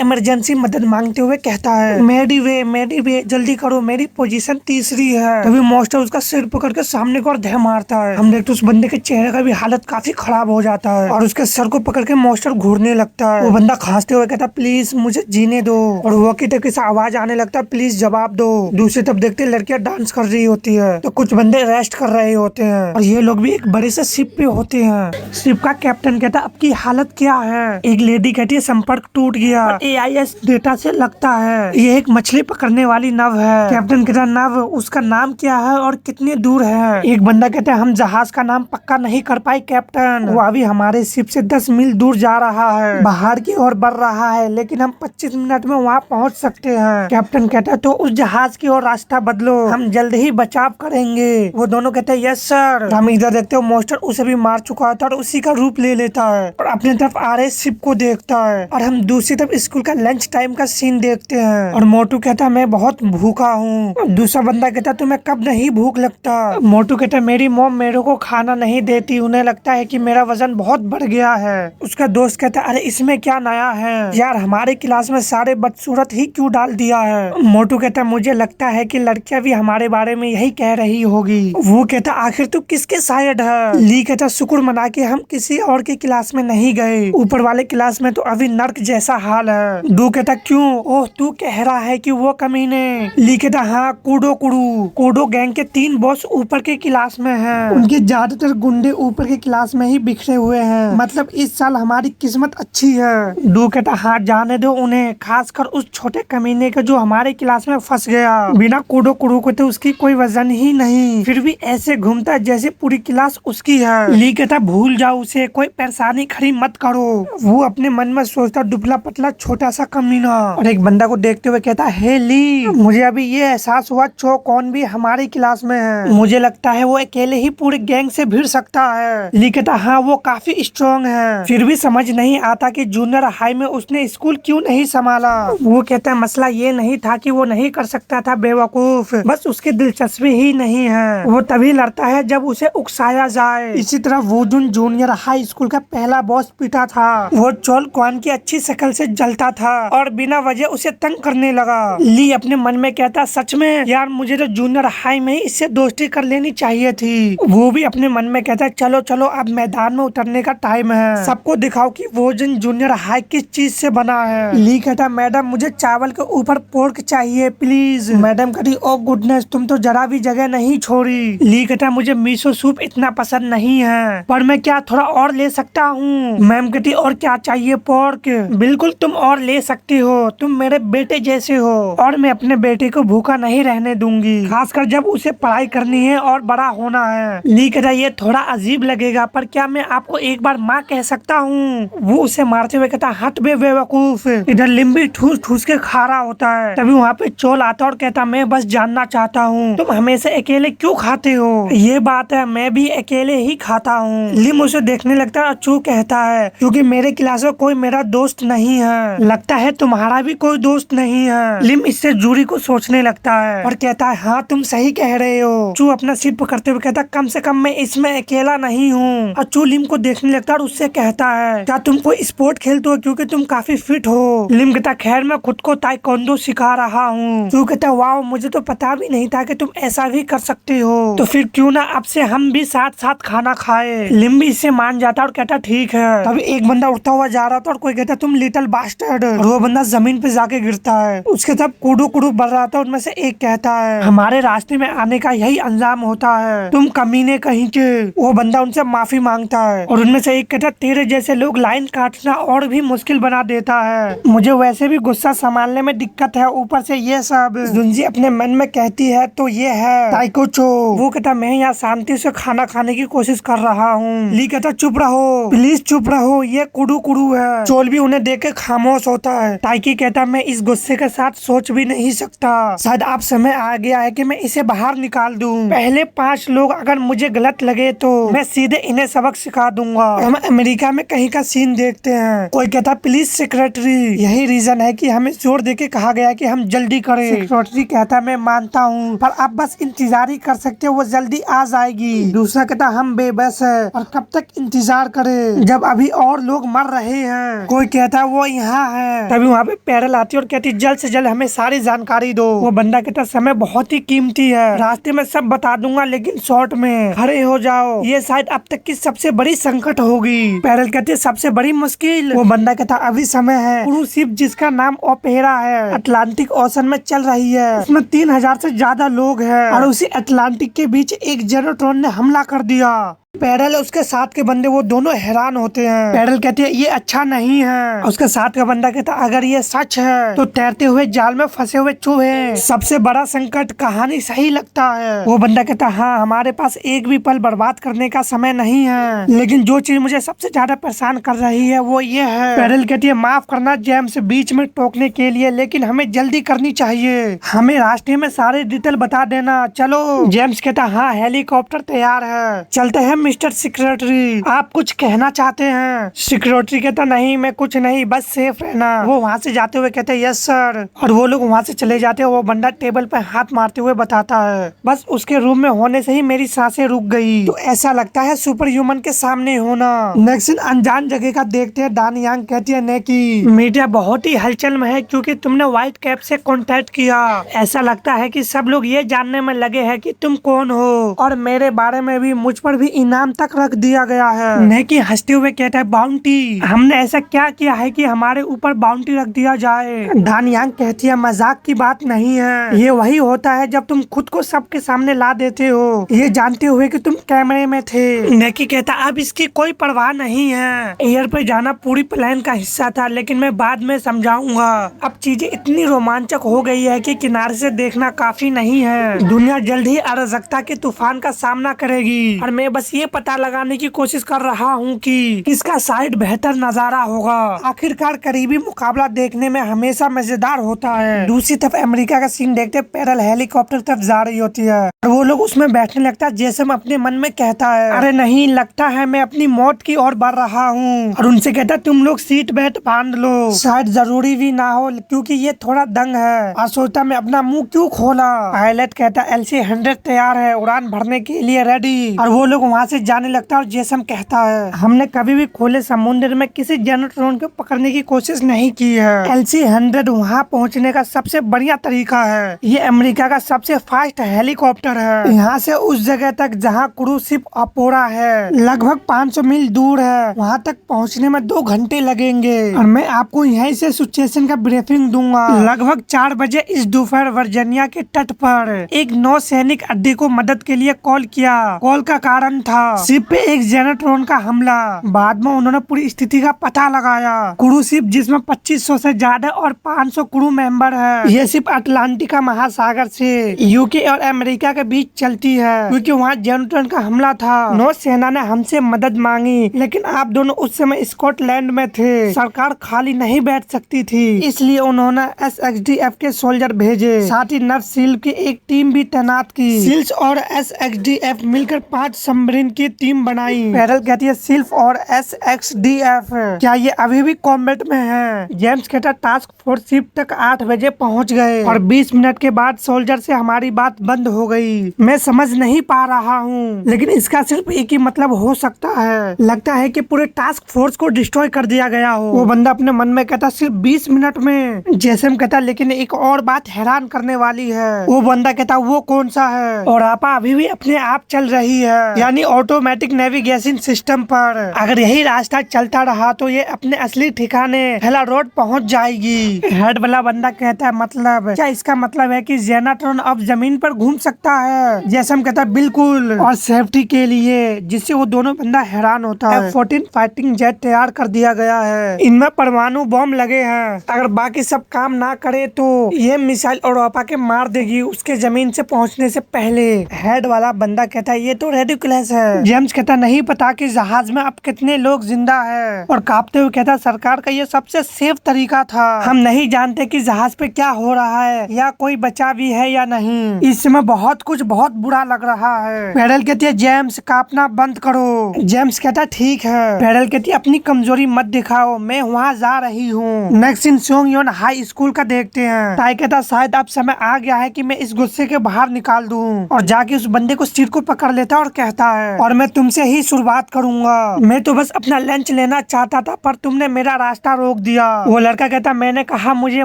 इमरजेंसी मदद मांगते हुए कहता है मेरी वे जल्दी करो, मेरी पोजीशन तीसरी है। तभी मास्टर उसका सिर पकड़ के सामने को और धे मारता है। हम देखते उस बंदे के चेहरे का भी हालत काफी खराब हो जाता है और उसके सर को पकड़ के मास्टर घूरने लगता है। वो बंदा खांसते हुए कहता प्लीज मुझे जीने दो और वॉकी टॉकी से आवाज आने लगता है प्लीज जवाब दो। दूसरी तरफ देखते लड़कियां डांस कर रही होती है तो कुछ बंदे रेस्ट कर रहे होते हैं और ये लोग भी एक बड़े से शिप पे होते हैं। शिप का कैप्टन कहता अब की हालत क्या है। एक लेडी कहती है संपर्क टूट गया, AIS डेटा से लगता है ये एक मछली पकड़ने वाली नव है। कैप्टन कहता नव उसका नाम क्या है और कितनी दूर है। एक बंदा कहता है हम जहाज का नाम पक्का नहीं कर पाए कैप्टन, वो अभी हमारे शिप से 10 मील दूर जा रहा है, बाहर की ओर बढ़ रहा है, लेकिन हम 25 मिनट में वहाँ पहुँच सकते हैं। कैप्टन कहता है तो उस जहाज की ओर रास्ता बदलो, हम जल्द ही बचाव करेंगे। वो दोनों कहते हैं यस सर। हम इधर देखते हो मास्टर उसे भी मार चुका होता है और उसी का रूप ले लेता है और अपनी तरफ आ रहे शिप को देखता है। और हम दूसरी तरफ स्कूल का लंच टाइम का सीन देखते हैं और मोटू कहता मैं बहुत भूखा हूँ। दूसरा बंदा कहता तुम्हें कब नहीं भूख लगता। मोटू कहता मेरी मॉम मेरे को खाना नहीं देती, उन्हें लगता है कि मेरा वजन बहुत बढ़ गया है। उसका दोस्त कहता अरे इसमें क्या नया है यार, हमारे क्लास में सारे बदसूरत ही क्यों डाल दिया है। मोटू कहता मुझे लगता है कि लड़कियां भी हमारे बारे में यही कह रही होगी। वो कहता आखिर तू किसके साइड है। ली कहता शुक्र मना के हम किसी और के क्लास में नहीं गए, ऊपर वाले क्लास में तो अभी नर्क जैसा हाल है। दू कहता क्यों, ओह तू कह रहा है कि वो कमीने। ली कहता हाँ कूडो गैंग के 3 बॉस ऊपर के क्लास में हैं, उनके ज्यादातर गुंडे ऊपर के क्लास में ही बिखरे हुए हैं, मतलब इस साल हमारी किस्मत अच्छी है। दू कहता हाँ जाने दो उन्हें, खासकर उस छोटे कमीने के जो हमारे क्लास में फंस गया, बिना कूडो को तो उसकी कोई वजन ही नहीं, फिर भी ऐसे घूमता है जैसे पूरी क्लास उसकी है। ली कहता भूल जाओ उसे, कोई परेशानी खड़ी मत करो। वो अपने मन में सोचता दुबला पतला छोटा सा कमीना। और एक बंदा को देखते हुए कहता हे ली मुझे अभी ये एहसास हुआ चो कौन भी हमारी क्लास में है, मुझे लगता है वो अकेले ही पूरे गैंग से भिड़ सकता है। ली कहता हाँ वो काफी स्ट्रॉन्ग है, फिर भी समझ नहीं आता कि जूनियर हाई में उसने स्कूल क्यों नहीं संभाला। वो कहता है मसला ये नहीं था कि वो नहीं कर सकता था बेवकूफ, बस उसकी दिलचस्पी ही नहीं है, वो तभी लड़ता है जब उसे उकसाया जाए। इसी तरह वो जूनियर हाई स्कूल का पहला बॉस पीटा था, वो चोल क्वान की अच्छी शक्ल से जलता था और बिना वजह उसे तंग करने लगा। ली अपने मन में कहता सच में यार मुझे तो जूनियर हाई में ही इससे दोस्ती कर लेनी चाहिए थी। वो भी अपने मन में कहता चलो चलो अब मैदान में उतरने का टाइम है, सबको दिखाओ कि वो जूनियर हाई किस चीज से बना है। ली कहता मैडम मुझे चावल के ऊपर पोर्क चाहिए प्लीज। मैडम कहती ओ गुडनेस तुम तो जरा भी जगह नहीं छोड़ी। ली कहता मुझे मिसो सूप इतना पसंद नहीं है, पर मैं क्या थोड़ा और ले सकता हूँ। मैम कहती और क्या चाहिए पोर्क, बिल्कुल तुम और ले सकती हो, तुम मेरे बेटे जैसे हो और मैं अपने बेटे को भूखा नहीं रहने दूंगी, खासकर जब उसे पढ़ाई करनी है और बड़ा होना है। ली कहता ये थोड़ा अजीब लगेगा पर क्या मैं आपको एक बार माँ कह सकता हूँ। वो उसे मारते हुए कहता हट बेवकूफ। इधर लिम्बी ठूस ठूस के खा रहा होता है, तभी वहाँ पे चोल आता और कहता मैं बस जानना चाहता हूँ तुम हमेशा अकेले क्यों खाते हो। ये बात है मैं भी अकेले ही खाता हूँ। लिम उसे देखने लगता है और चू कहता है क्योंकि मेरे क्लास में कोई मेरा दोस्त नहीं है, लगता है तुम्हारा भी कोई दोस्त नहीं है। लिम इससे जूरी को सोचने लगता है और कहता है हाँ तुम सही कह रहे हो। चू अपना सिर पकड़ते हुए कहता कम से कम मैं इसमें अकेला नहीं हूँ। और चू लिम को देखने लगता है और उससे कहता है क्या तुम कोई स्पोर्ट खेलते हो क्योंकि तुम काफी फिट हो। लिम कहता खैर मैं खुद को ताइक्वांडो सिखा रहा हूँ। चू कहता वाह मुझे तो पता भी नहीं था कि तुम ऐसा भी कर सकते हो, तो फिर क्यों ना अब से हम भी साथ साथ खाना खाए। लिम भी इससे मान जाता और कहता ठीक है। तभी एक बंदा उठता हुआ जा रहा था और कोई कहता तुम लिटिल बास्टर्ड, और वो बंदा जमीन पे जाके गिरता है। उसके तब कूडू कूडू बढ़ रहा था, उनमें से एक कहता है हमारे रास्ते में आने का यही अंजाम होता है, तुम कमीने कहीं के। वो बंदा उनसे माफी मांगता है और उनमें से एक कहता तेरे जैसे लोग लाइन काटना और भी मुश्किल बना देता है, मुझे वैसे भी गुस्सा संभालने में दिक्कत है, ऊपर से ये सब। जुंजी अपने मन में कहती है तो ये है ताइकोचो। वो कहता मैं यहाँ शांति से खाना खाने की कोशिश कर रहा हूँ। ली कहता चुप रहो, प्लीज चुप रहो, ये कुडू कुडू है। चोल भी उन्हें देख के खामोश होता है। टाइकी कहता मैं इस गुस्से के साथ सोच भी नहीं सकता, शायद अब समय आ गया है कि मैं इसे बाहर निकाल दूं। पहले 5 लोग अगर मुझे गलत लगे तो मैं सीधे इन्हें सबक सिखा दूंगा। हम अमेरिका में कहीं का सीन देखते हैं। कोई कहता प्लीज सेक्रेटरी, यही रीजन है कि हमें जोर देके कहा गया कि हम जल्दी करें। सेक्रेटरी कहता मैं मानता हूँ, पर आप बस इंतजार ही कर सकते हो, वो जल्दी आ जाएगी। दूसरा कहता हम बेबस है और कब तक इंतजार करें जब अभी और लोग मर रहे हैं। कोई कहता वो यहाँ है। तभी वहाँ पे पैरल आती है और कहती जल्द से जल्द हमें सारी जानकारी दो। वो बंदा कहता समय बहुत ही कीमती है, रास्ते में सब बता दूंगा लेकिन शॉर्ट में खड़े हो जाओ, ये शायद अब तक की सबसे बड़ी संकट होगी। पैरल कहती सबसे बड़ी मुश्किल। वो बंदा कहता अभी समय है। क्रूज शिप जिसका नाम ओपेरा है अटलांटिक ओशन में चल रही है, उसमें 3000 से ज्यादा लोग हैं और उसी अटलांटिक के बीच एक जेनोट्रॉन ने हमला कर दिया। पैरल उसके साथ के बंदे वो दोनों हैरान होते हैं। पैरल कहती है ये अच्छा नहीं है। उसके साथ का बंदा कहता अगर ये सच है तो तैरते हुए जाल में फंसे हुए चूहे सबसे बड़ा संकट। कहानी सही लगता है। वो बंदा कहता हाँ हमारे पास एक भी पल बर्बाद करने का समय नहीं है, लेकिन जो चीज मुझे सबसे ज्यादा परेशान कर रही है वो ये है। पैरल कहती है माफ करना जेम्स बीच में टोकने के लिए, लेकिन हमें जल्दी करनी चाहिए, हमें रास्ते में सारे डिटेल बता देना। चलो। जेम्स कहता हाँ हेलीकॉप्टर तैयार है, चलते हैं मिस्टर सेक्रेटरी, आप कुछ कहना चाहते हैं? सेक्रेटरी कहता नहीं मैं कुछ नहीं, बस सेफ रहना। वो वहाँ से जाते हुए कहते यस सर, और वो लोग वहाँ से चले जाते हैं। वो बंदा टेबल पर हाथ मारते हुए बताता है बस उसके रूम में होने से ही मेरी सांसें रुक गई, तो ऐसा लगता है सुपर ह्यूमन के सामने होना। नेक्स्ट अनजान जगह का देखते हैं। डान यांग कहती है नेकी मीडिया बहुत ही हलचल में है क्योंकि तुमने व्हाइट कैप से कॉन्टेक्ट किया। ऐसा लगता है कि सब लोग ये जानने में लगे हैं कि तुम कौन हो, और मेरे बारे में भी मुझ पर भी इनाम तक रख दिया गया है। नेकी हंसते हुए कहता है बाउंटी, हमने ऐसा क्या किया है कि हमारे ऊपर बाउंटी रख दिया जाए? डान यांग कहती है मजाक की बात नहीं है, ये वही होता है जब तुम खुद को सबके सामने ला देते हो, ये जानते हुए कि तुम कैमरे में थे। नेकी कहता अब इसकी कोई परवाह नहीं है, एयर पे जाना पूरी प्लान का हिस्सा था, लेकिन मैं बाद में समझाऊंगा। अब चीजें इतनी रोमांचक हो गई है कि किनारे से देखना काफी नहीं है। दुनिया जल्द ही अराजकता के तूफान का सामना करेगी और मैं बस ये पता लगाने की कोशिश कर रहा हूँ कि किसका साइड बेहतर नजारा होगा। आखिरकार करीबी मुकाबला देखने में हमेशा मजेदार होता है। दूसरी तरफ अमेरिका का सीन देखते पैरल हेलीकॉप्टर तरफ जा रही होती है और वो लोग उसमें बैठने लगता है। जेसम अपने मन में कहता है अरे नहीं, लगता है मैं अपनी मौत की ओर बढ़ रहा हूँ, और उनसे कहता तुम लोग सीट बेल्ट बांध लो, शायद जरूरी भी ना हो क्योंकि ये थोड़ा दंग है। और सोचता मैं अपना मुंह क्यों खोला। पायलट कहता LC-100 तैयार है, उड़ान भरने के लिए रेडी, और वो लोग वहाँ से जाने लगता है। और जेसन कहता है हमने कभी भी खुले समुद्र में किसी जेनोट्रॉन को पकड़ने की कोशिश नहीं की है। LC-100 वहाँ पहुँचने का सबसे बढ़िया तरीका है। ये अमेरिका का सबसे फास्ट हेलीकॉप्टर है। यहाँ से उस जगह तक जहाँ क्रूज शिप ओपेरा है लगभग 500 मील दूर है, वहाँ तक पहुँचने में 2 घंटे लगेंगे। और मैं आपको यहीं से सिचुएशन का ब्रीफिंग दूंगा। लगभग 4 बजे इस दोपहर वर्जीनिया के तट पर एक नौसैनिक अड्डे को मदद के लिए कॉल किया। कॉल का कारण था शिप पे एक जेनोट्रॉन का हमला। बाद में उन्होंने पूरी स्थिति का पता लगाया। क्रूज शिप जिसमें 2500 से ज्यादा और 500 क्रू मेंबर है, ये शिप अटलांटिका महासागर से यूके और अमेरिका के बीच चलती है क्योंकि वहाँ जेनोट्रॉन का हमला था। नौसेना ने हमसे मदद मांगी, लेकिन आप दोनों उस समय स्कॉटलैंड में थे, सरकार खाली नहीं बैठ सकती थी, इसलिए उन्होंने SXDF के सोल्जर भेजे, साथ ही नर्स सील की एक टीम भी तैनात की। सील्स और SXDF मिलकर 5 सबमरीन की टीम बनाई। पैरल कहती है सिल्फ और SXDF क्या ये अभी भी कॉम्बैट में है? जेम्स कहता टास्क फोर्स शिप तक 8 बजे पहुंच गए और 20 मिनट के बाद सोल्जर से हमारी बात बंद हो गई। मैं समझ नहीं पा रहा हूँ, लेकिन इसका सिर्फ एक ही मतलब हो सकता है, लगता है कि पूरे टास्क फोर्स को डिस्ट्रॉय कर दिया गया हो। वो बंदा अपने मन में कहता सिर्फ 20 मिनट में। जेसम कहता लेकिन एक और बात हैरान करने वाली है। वो बंदा कहता वो कौन सा है? और आपा अभी भी अपने आप चल रही है, यानी ऑटोमेटिक नेविगेशन सिस्टम पर। अगर यही रास्ता चलता रहा तो ये अपने असली ठिकाने हेला रोड पहुंच जाएगी। हेड वाला बंदा कहता है मतलब क्या इसका मतलब है कि जेनाट्रॉन अब जमीन पर घूम सकता है? जैसम कहता है बिल्कुल, और सेफ्टी के लिए, जिससे वो दोनों बंदा हैरान होता है। F-14 फाइटिंग जेट तैयार कर दिया गया है, इनमें परमाणु बम लगे हैं, अगर बाकी सब काम ना करे तो ये मिसाइल यूरोपा के मार देगी उसके जमीन से पहुंचने से पहले। हेड वाला बंदा कहता है ये तो रेडिकुलस है। जेम्स कहता नहीं पता कि जहाज में अब कितने लोग जिंदा है, और कांपते हुए कहता सरकार का ये सबसे सेफ तरीका था, हम नहीं जानते कि जहाज पे क्या हो रहा है या कोई बचा भी है या नहीं। इस समय बहुत बुरा लग रहा है। पेडल कहती है जेम्स कांपना बंद करो। जेम्स कहता ठीक है। पेडल कहती है अपनी कमजोरी मत दिखाओ, मैं वहाँ जा रही हूँ। नेक्स्ट सीन सोंगयोन हाई स्कूल का देखते हैं। टाई कहता शायद अब समय आ गया है कि मैं इस गुस्से के बाहर निकाल दूं, और जाके उस बंदे को सीट को पकड़ लेता और कहता है और मैं तुमसे ही शुरुआत करूंगा, मैं तो बस अपना लंच लेना चाहता था पर तुमने मेरा रास्ता रोक दिया। वो लड़का कहता मैंने कहा मुझे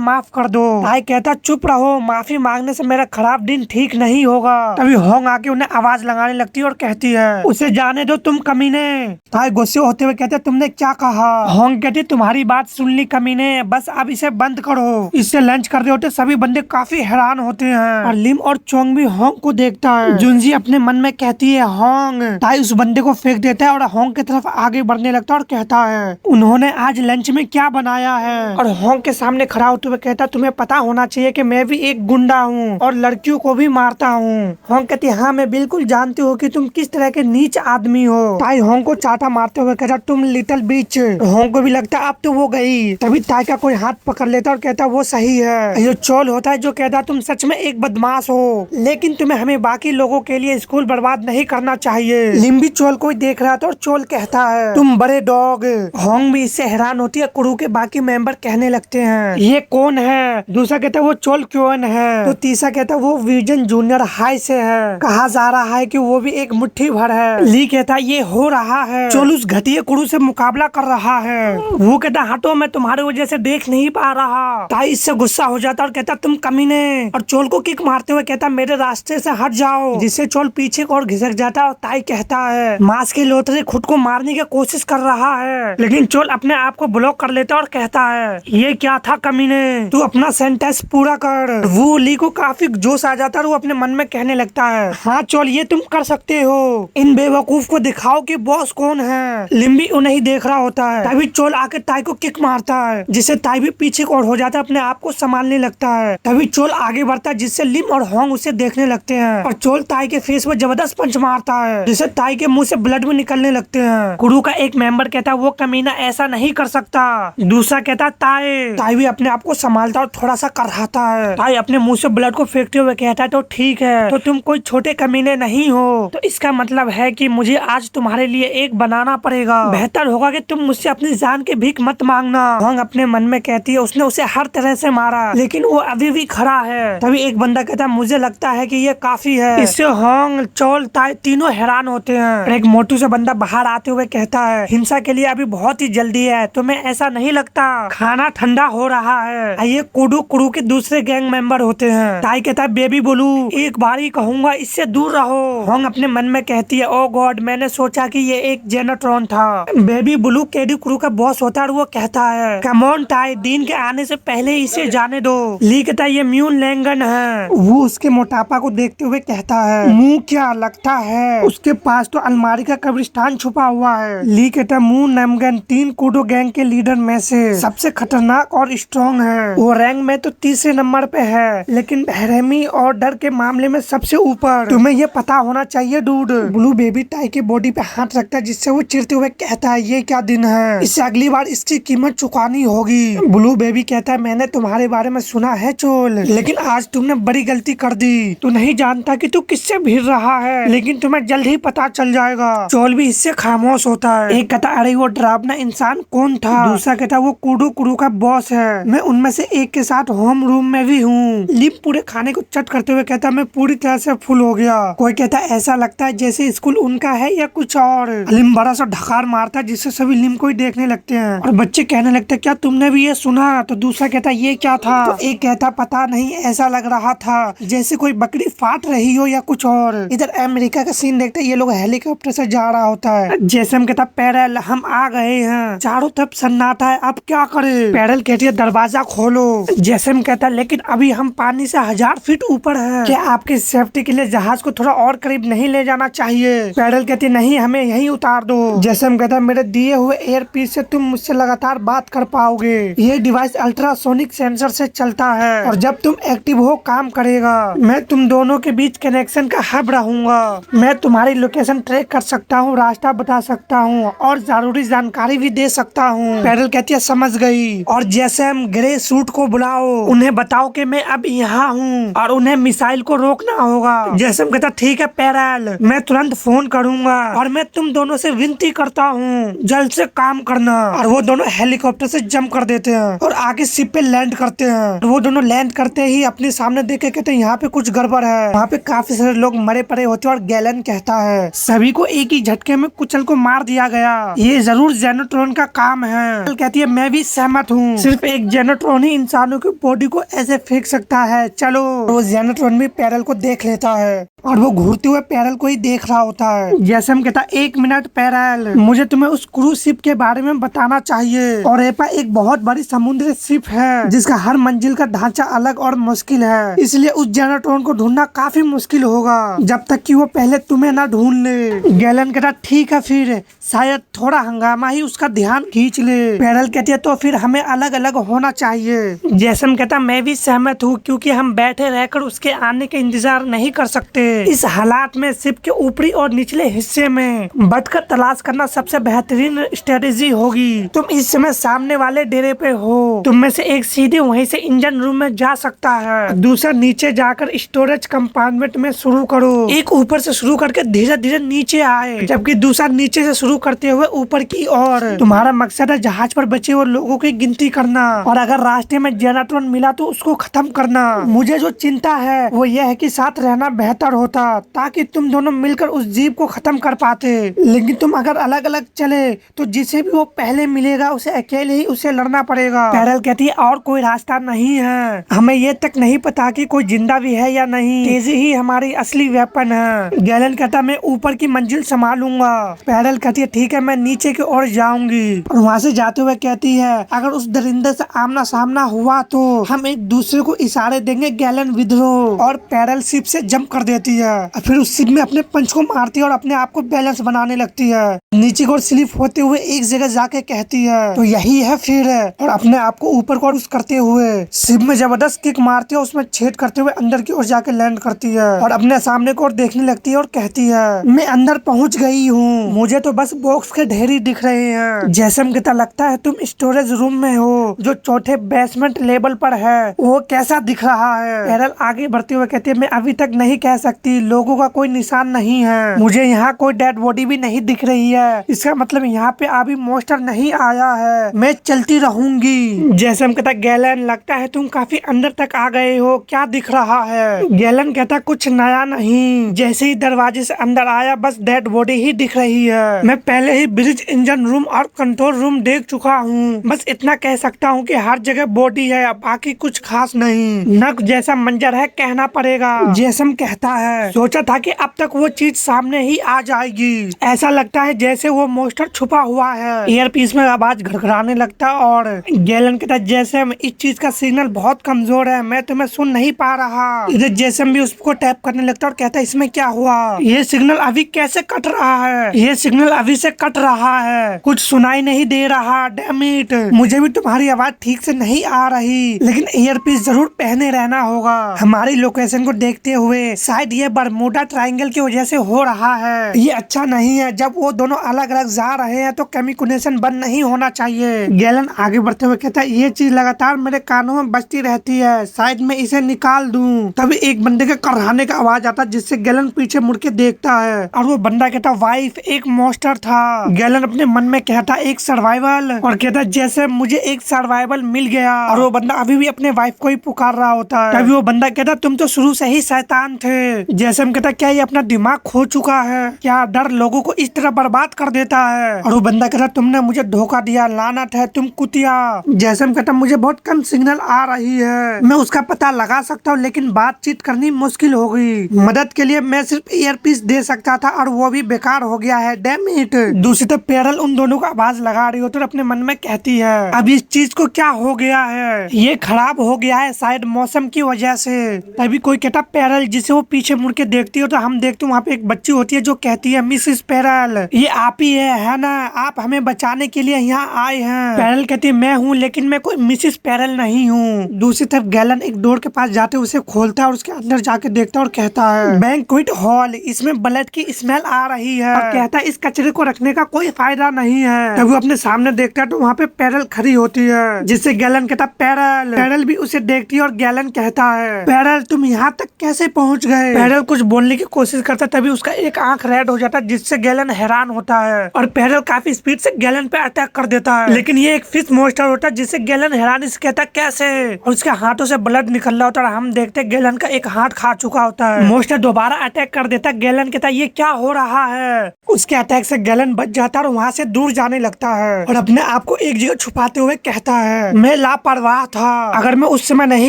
माफ कर दो। टाई कहता चुप रहो, माफी मांगने से मेरा खराब दिन ठीक नहीं होगा। तभी होंग आके उन्हें आवाज लगाने लगती है और कहती है उसे जाने दो तुम कमीने। टाई गुस्से होते हुए कहते तुमने क्या कहा? होंग कहती तुम्हारी बात सुन ली कमीने, बस अब इसे बंद करो। इससे लंच कर रहे होते सभी बंदे काफी हैरान होते हैं, और लिम और चोंग भी होंग को देखता है। जुनजी अपने मन में कहती है होंग। टाई उस बंदे को फेंक देता है और होंग की तरफ आगे बढ़ने लगता है और कहता है उन्होंने आज लंच में क्या बनाया है? और होंग के सामने खड़ा होते हुए कहता तुम्हें पता होना चाहिए कि मैं भी एक गुंडा हूँ और लड़कियों को भी मारता हूँ। होंग कहती हाँ मैं बिल्कुल जानती हूँ कि तुम किस तरह के नीच आदमी हो। टाई होंग को चाटा मारते हुए कहता तुम लिटिल बिच। होंग को भी लगता अब तो वो गई। तभी टाई का कोई हाथ पकड़ लेता और कहता वो सही है। ये चोल होता है जो कहता तुम सच में एक बदमाश हो, लेकिन तुम्हें हमें बाकी लोगों के लिए स्कूल बर्बाद नहीं करना चाहिए। लिम्बी चोल को देख रहा था और चोल कहता है तुम बड़े डॉग। होंग भी इससे हैरान होती है। क्रू के बाकी मेंबर कहने लगते हैं ये कौन है? दूसरा कहता है वो चोल क्यों है। तो तीसरा कहता है वो विजन जूनियर हाई से है, कहा जा रहा है कि वो भी एक मुट्ठी भर है। ली कहता है ये हो रहा है, चोल उस घटिया क्रू से मुकाबला कर रहा है। वो कहता हटो मैं तुम्हारे वजह से देख नहीं पा रहा। टाई इससे गुस्सा हो जाता और कहता तुम कमीने, और चोल को किक मारते हुए कहता मेरे रास्ते से हट जाओ, जिससे चोल पीछे और घिसक जाता और टाई कहता है मांस के लोथरे खुद को मारने की कोशिश कर रहा है, लेकिन चोल अपने आप को ब्लॉक कर लेता और कहता है ये क्या था कमीने, तू अपना सेंटेंस पूरा कर। वो ली को काफी जोश आ जाता है और वो अपने मन में कहने लगता है हाँ चोल ये तुम कर सकते हो, इन बेवकूफ को दिखाओ कि बॉस कौन है। लिम्बी उन्हें ही देख रहा होता है। तभी चोल आके टाई को किक मारता है, जिससे टाई भी पीछे और हो जाता है, अपने आप को संभालने लगता है। तभी चोल आगे बढ़ता है, जिससे लिम और होंग उसे देखने लगते हैं, और चोल टाई के फेस पर जबरदस्त पंच मारता है, जिससे टाई के मुंह से ब्लड भी निकलने लगते हैं। क्रू का एक मेंबर कहता है वो कमीना ऐसा नहीं कर सकता। दूसरा कहता टाई भी अपने आप को संभालता और थोड़ा सा कराता है। टाई अपने मुंह से ब्लड को फेंकते हुए कहता है तो ठीक है, तो तुम कोई छोटे कमीने नहीं हो, तो इसका मतलब है कि मुझे आज तुम्हारे लिए एक बनाना पड़ेगा। बेहतर होगा कि तुम मुझसे अपनी जान की भीख मत मांगना। होंग अपने मन में कहती है उसने उसे हर तरह से मारा, लेकिन वो अभी भी खड़ा है। तभी एक बंदा कहता है मुझे लगता है कि ये काफी है। इससे होंग चोल टाई तीनों हैरान होते हैं। एक मोटू से बंदा बाहर आते हुए कहता है हिंसा के लिए अभी बहुत ही जल्दी है, तुम्हें ऐसा नहीं लगता? खाना ठंडा हो रहा है। ये कुडू क्रू के दूसरे गैंग मेंबर होते हैं। टाई कहता है बेबी बोलू एक बार ही कहूंगा इससे दूर रहो। होंग अपने मन में कहती है ओ गॉड मैंने सोचा कि ये एक जेनेट्रॉन था। बेबी ब्लू केडी क्रू का बॉस होता है और वो कहता है कम ऑन टाई दिन के आने से पहले इसे जाने दो। ली कहता है ये म्यून लैंगन है। वो उसके मोटापा को देखते हुए कहता है मुंह क्या लगता है उसके पास तो अलमारी का कब्रिस्तान छुपा हुआ है। ली कहता है मुंह नमगन 3 कूडो गैंग के लीडर में से सबसे खतरनाक और स्ट्रॉन्ग है। वो रैंक में तो तीसरे नंबर पे है, लेकिन बहरहमी और डर के मामले में सबसे ऊपर। तुम्हें ये पता होना चाहिए डूड। ब्लू बेबी टाई के बॉडी पे हाथ रखता है, जिससे वो चिढ़ते हुए कहता है ये क्या दिन है, इससे अगली बार इसकी कीमत चुकानी होगी। ब्लू बेबी कहता है मैंने तुम्हारे बारे में सुना है चोल, लेकिन आज तुमने बड़ी गलती कर दी। तू नहीं जानता कि तू किससे भिड़ रहा है, लेकिन तुम्हें जल्द ही पता चल जाएगा। चोल भी इससे खामोश होता है। एक कहता अरे वो डरावना इंसान कौन था? दूसरा कहता वो कुडू क्रू का बॉस है, मैं उनमें से एक के साथ होम रूम में भी हूँ। लिम पूरे खाने को चट करते हुए कहता मैं पूरी तरह से फुल हो गया। कोई कहता ऐसा लगता है जैसे स्कूल उनका है या कुछ और। लिम बड़ा सा ढकार मारता है, जिससे सभी लिम को ही देखने लगते हैं, और बच्चे कहने लगते हैं क्या तुमने भी ये सुना? तो दूसरा कहता ये क्या था? तो एक कहता पता नहीं ऐसा लग रहा था जैसे कोई बकरी फाट रही हो या कुछ और। इधर अमेरिका का सीन देखते ये लोग हेलीकॉप्टर से जा रहा होता है। जैसम कहता पैरल हम आ गए हैं, चारों तरफ सन्नाटा है, अब क्या करे। पैरल कहती है दरवाजा खोलो। जैसम कहता लेकिन अभी हम पानी से 1000 फीट ऊपर है, क्या आपकी सेफ्टी के लिए जहाज को थोड़ा और करीब नहीं ले जाना चाहिए। पैरल कहती नहीं हमें यहीं उतार दो। जैसम कहता मेरे दिए हुए एयर पीस से तुम मुझसे लगातार बात कर पाओगे। ये डिवाइस अल्ट्रासोनिक सेंसर से चलता है और जब तुम एक्टिव हो काम करेगा। मैं तुम दोनों के बीच कनेक्शन का हब रहूंगा। मैं तुम्हारी लोकेशन ट्रैक कर सकता हूँ, रास्ता बता सकता हूँ और जरूरी जानकारी भी दे सकता हूँ। पैरल कहती है समझ गई। और जैसम ग्रे सूट को बुलाओ, उन्हें बताओ कि मैं अब यहाँ हूँ और उन्हें मिसाइल को रोकना होगा। जैसम कहता ठीक है पैरल, मैं तुरंत फोन करूंगा और मैं तुम दोनों से विनती करता हूँ जल्द से काम करना। और वो दोनों हेलीकॉप्टर से जंप कर देते हैं और आगे शिप पे लैंड करते हैं। वो दोनों लैंड करते ही अपने सामने देख के कहते हैं यहाँ पे कुछ गड़बड़ है। वहाँ पे काफी सारे लोग मरे पड़े होते हैं और गैलन कहता है सभी को एक ही झटके में कुचल को मार दिया गया, ये जरूर जेनोट्रॉन का काम है। कहती है मैं भी सहमत हूँ, सिर्फ एक जेनोट्रॉन ही इंसानों की बॉडी को ऐसे फेंक सकता है, चलो। वो जेनोट्रॉन भी पैरल को देख लेता है और वो घूरते हुए पैरल को ही देख रहा होता है। जैसम कहता 1 मिनट पैरल, मुझे तुम्हें उस क्रूज शिप के बारे में बताना चाहिए। और एपा एक बहुत बड़ी समुद्री शिप है जिसका हर मंजिल का ढांचा अलग और मुश्किल है, इसलिए उस जेनोट्रॉन को ढूंढना काफी मुश्किल होगा जब तक कि वो पहले तुम्हें ना ढूंढ ले। गैलन कहता ठीक है, फिर शायद थोड़ा हंगामा ही उसका ध्यान खींच ले। पैरल कहती है तो फिर हमें अलग अलग होना चाहिए। जैसम कहता मैं भी सहमत हूँ, क्योंकि हम बैठे रहकर उसके आने का इंतजार नहीं कर सकते। इस हालात में शिप के ऊपरी और निचले हिस्से में बटकर तलाश करना सबसे बेहतरीन स्ट्रेटेजी होगी। तुम इस समय सामने वाले डेरे पे हो, तुम में से एक सीधे वहीं से इंजन रूम में जा सकता है, दूसरा नीचे जाकर स्टोरेज कंपार्टमेंट में शुरू करो। एक ऊपर से शुरू करके धीरे धीरे नीचे आए, जबकि दूसरा नीचे से शुरू करते हुए ऊपर की ओर। तुम्हारा मकसद है जहाज पर बचे हुए लोगों की गिनती करना और अगर रास्ते में जेनाट्रॉन मिला तो उसको खत्म करना। मुझे जो चिंता है वो यह है कि साथ रहना बेहतर होता, ताकि तुम दोनों मिलकर उस जीव को खत्म कर पाते। लेकिन तुम अगर अलग अलग चले तो जिसे भी वो पहले मिलेगा उसे अकेले ही उसे लड़ना पड़ेगा। पैरल कहती है और कोई रास्ता नहीं है, हमें ये तक नहीं पता कि कोई जिंदा भी है या नहीं, तेजी ही हमारी असली वेपन है। गैलन कहता मैं ऊपर की मंजिल संभालूंगा। पैरल कहती है ठीक है, मैं नीचे की ओर जाऊंगी। और वहाँ से जाते हुए कहती है अगर उस दरिंदे से आमना सामना हुआ तो हम एक दूसरे को इशारे देंगे गैलन विद्रोह। और पैरल शिप से जंप कर देती है, फिर उस शिप में अपने पंच को मारती है और अपने आप को बैलेंस बनाने लगती है। नीचे की ओर स्लिप होते हुए एक जगह जाके कहती है तो यही है फिर, और अपने आप को ऊपर को करते हुए शिप में जबरदस्त किक मारती है, उसमें छेद करते हुए अंदर की ओर जाके लैंड करती है और अपने सामने को देखने लगती है और कहती है मैं अंदर पहुंच गई हूँ, मुझे तो बस बॉक्स के ढेरी दिख रहे हैं। जैसम कहता लगता है तुम स्टोरेज रूम में हो जो चौथे बेसमेंट लेवल पर है, वो कैसा दिख रहा है। पैरल आगे बढ़ते हुए कहती है मैं अभी तक नहीं कह सकती, लोगों का कोई निशान नहीं है, मुझे यहाँ कोई डेड बॉडी भी नहीं दिख रही है, इसका मतलब यहाँ पे अभी मॉन्स्टर नहीं आया है, मैं चलती रहूंगी। जैसम कहता गैलन लगता है तुम काफी अंदर तक आ गए हो, क्या दिख रहा है। गैलन कहता कुछ नया नहीं, जैसे ही दरवाजे से अंदर आया बस डेड बॉडी ही दिख रही है, मैं पहले ही ब्रिज इंजन रूम और कंट्रोल रूम देख चुका हूँ, बस इतना कह सकता हूँ कि हर जगह बॉडी है, बाकी कुछ खास नहीं। नक जैसा मंजर है कहना पड़ेगा। जैसम कहता है सोचा था कि अब तक वो चीज सामने ही आ जाएगी, ऐसा लगता है जैसे वो मॉन्स्टर छुपा हुआ है। ईयरपीस में आवाज घड़घड़ाने लगता और गैलन कहता जैसम इस चीज का सिग्नल बहुत कमजोर है, मैं तुम्हें सुन नहीं पा रहा। इधर जैसम भी उसको टैप करने लगता और कहता इसमें क्या हुआ, ये सिग्नल अभी कैसे कट रहा है, ये सिग्नल अभी से कट रहा है, कुछ सुनाई नहीं दे रहा, डैम इट। मुझे भी तुम्हारी आवाज ठीक से नहीं आ रही, लेकिन ईयरपीस जरूर पहने रहना होगा। हमारी लोकेशन को देखते हुए शायद ये बरमूडा ट्रायंगल की वजह से हो रहा है, ये अच्छा नहीं है, जब वो दोनों अलग अलग जा रहे हैं तो कम्युनिकेशन बंद नहीं होना चाहिए। गैलन आगे बढ़ते हुए कहता है ये चीज लगातार मेरे कानों में बजती रहती है, शायद मैं इसे निकाल दूं। तभी एक बंदे के कराने का आवाज आता है जिससे गैलन पीछे मुड़ के देखता है और वो बंदा कहता वाइफ एक मॉन्स्टर था। गैलन अपने मन में कहता एक सर्वाइवल, और कहता जैसे मुझे एक सर्वाइवल मिल गया, और वो बंदा अभी भी अपने वाइफ को ही पुकार रहा होता है। तभी वो बंदा कहता तुम तो शुरू से ही शैतान थे। जैसम कहता क्या ये अपना दिमाग खो चुका है, क्या डर लोगों को इस तरह बर्बाद कर देता है। और वो बंदा कहता तुमने मुझे धोखा दिया, लानत है तुम कुतिया। जैसम कहता मुझे बहुत कम सिग्नल आ रही है, मैं उसका पता लगा सकता हूँ लेकिन बातचीत करनी मुश्किल होगी, मदद के लिए मैं सिर्फ ईयरपीस दे सकता था और वो भी बेकार हो गया है, डैम इट। दूसरी तरफ पेरल उन दोनों को आवाज लगा रही होती है और अपने मन में कहती है अब इस चीज को क्या हो गया है, ये खराब हो गया है शायद मौसम की वजह से। तभी कोई कहता पेरल, जिसे वो पीछे मुड़ के देखती हो तो हम देखते वहाँ पे एक बच्ची होती है जो कहती है मिसेस पेरल ये आप ही है ना, आप हमें बचाने के लिए यहाँ आए हैं। पेरल कहती है मैं हूँ लेकिन मैं कोई मिसेस पेरल नहीं हूँ। दूसरी तरफ गैलन एक डोर के पास जाते उसे खोलता है और उसके अंदर जाके देखता है और कहता है बैंक्वेट हॉल, इसमें ब्लड की स्मेल आ रही है और कहता है इस कचरे को रखने का कोई फायदा नहीं है। तब वो अपने सामने देखता है तो वहाँ पे पेरल खड़ी होती है जिससे गैलन कहता पेरल। पेरल भी उसे देखती है और गैलन कहता है पेरल तुम यहाँ तक कैसे पहुँच गए। पेरल कुछ बोलने की कोशिश करता है तभी उसका एक आंख रेड हो जाता है जिससे गैलन हैरान होता है और पेरल काफी स्पीड से गैलन पे अटैक कर देता है। लेकिन ये एक फिश मॉन्स्टर होता है जिससे गैलन हैरानी से कहता है कैसे, और उसके हाथों से ब्लड निकल रहा होता है और हम देखते हैं गैलन का एक हाथ खा चुका होता है। मॉन्स्टर दोबारा अटैक कर देता है। गैलन कहता है ये क्या हो रहा है। उसके अटैक से गैलन बच जाता है और वहाँ से दूर जाने लगता है और अपने आप को एक जगह छुपाते हुए कहता है मैं लापरवाह था, अगर मैं उस समय नहीं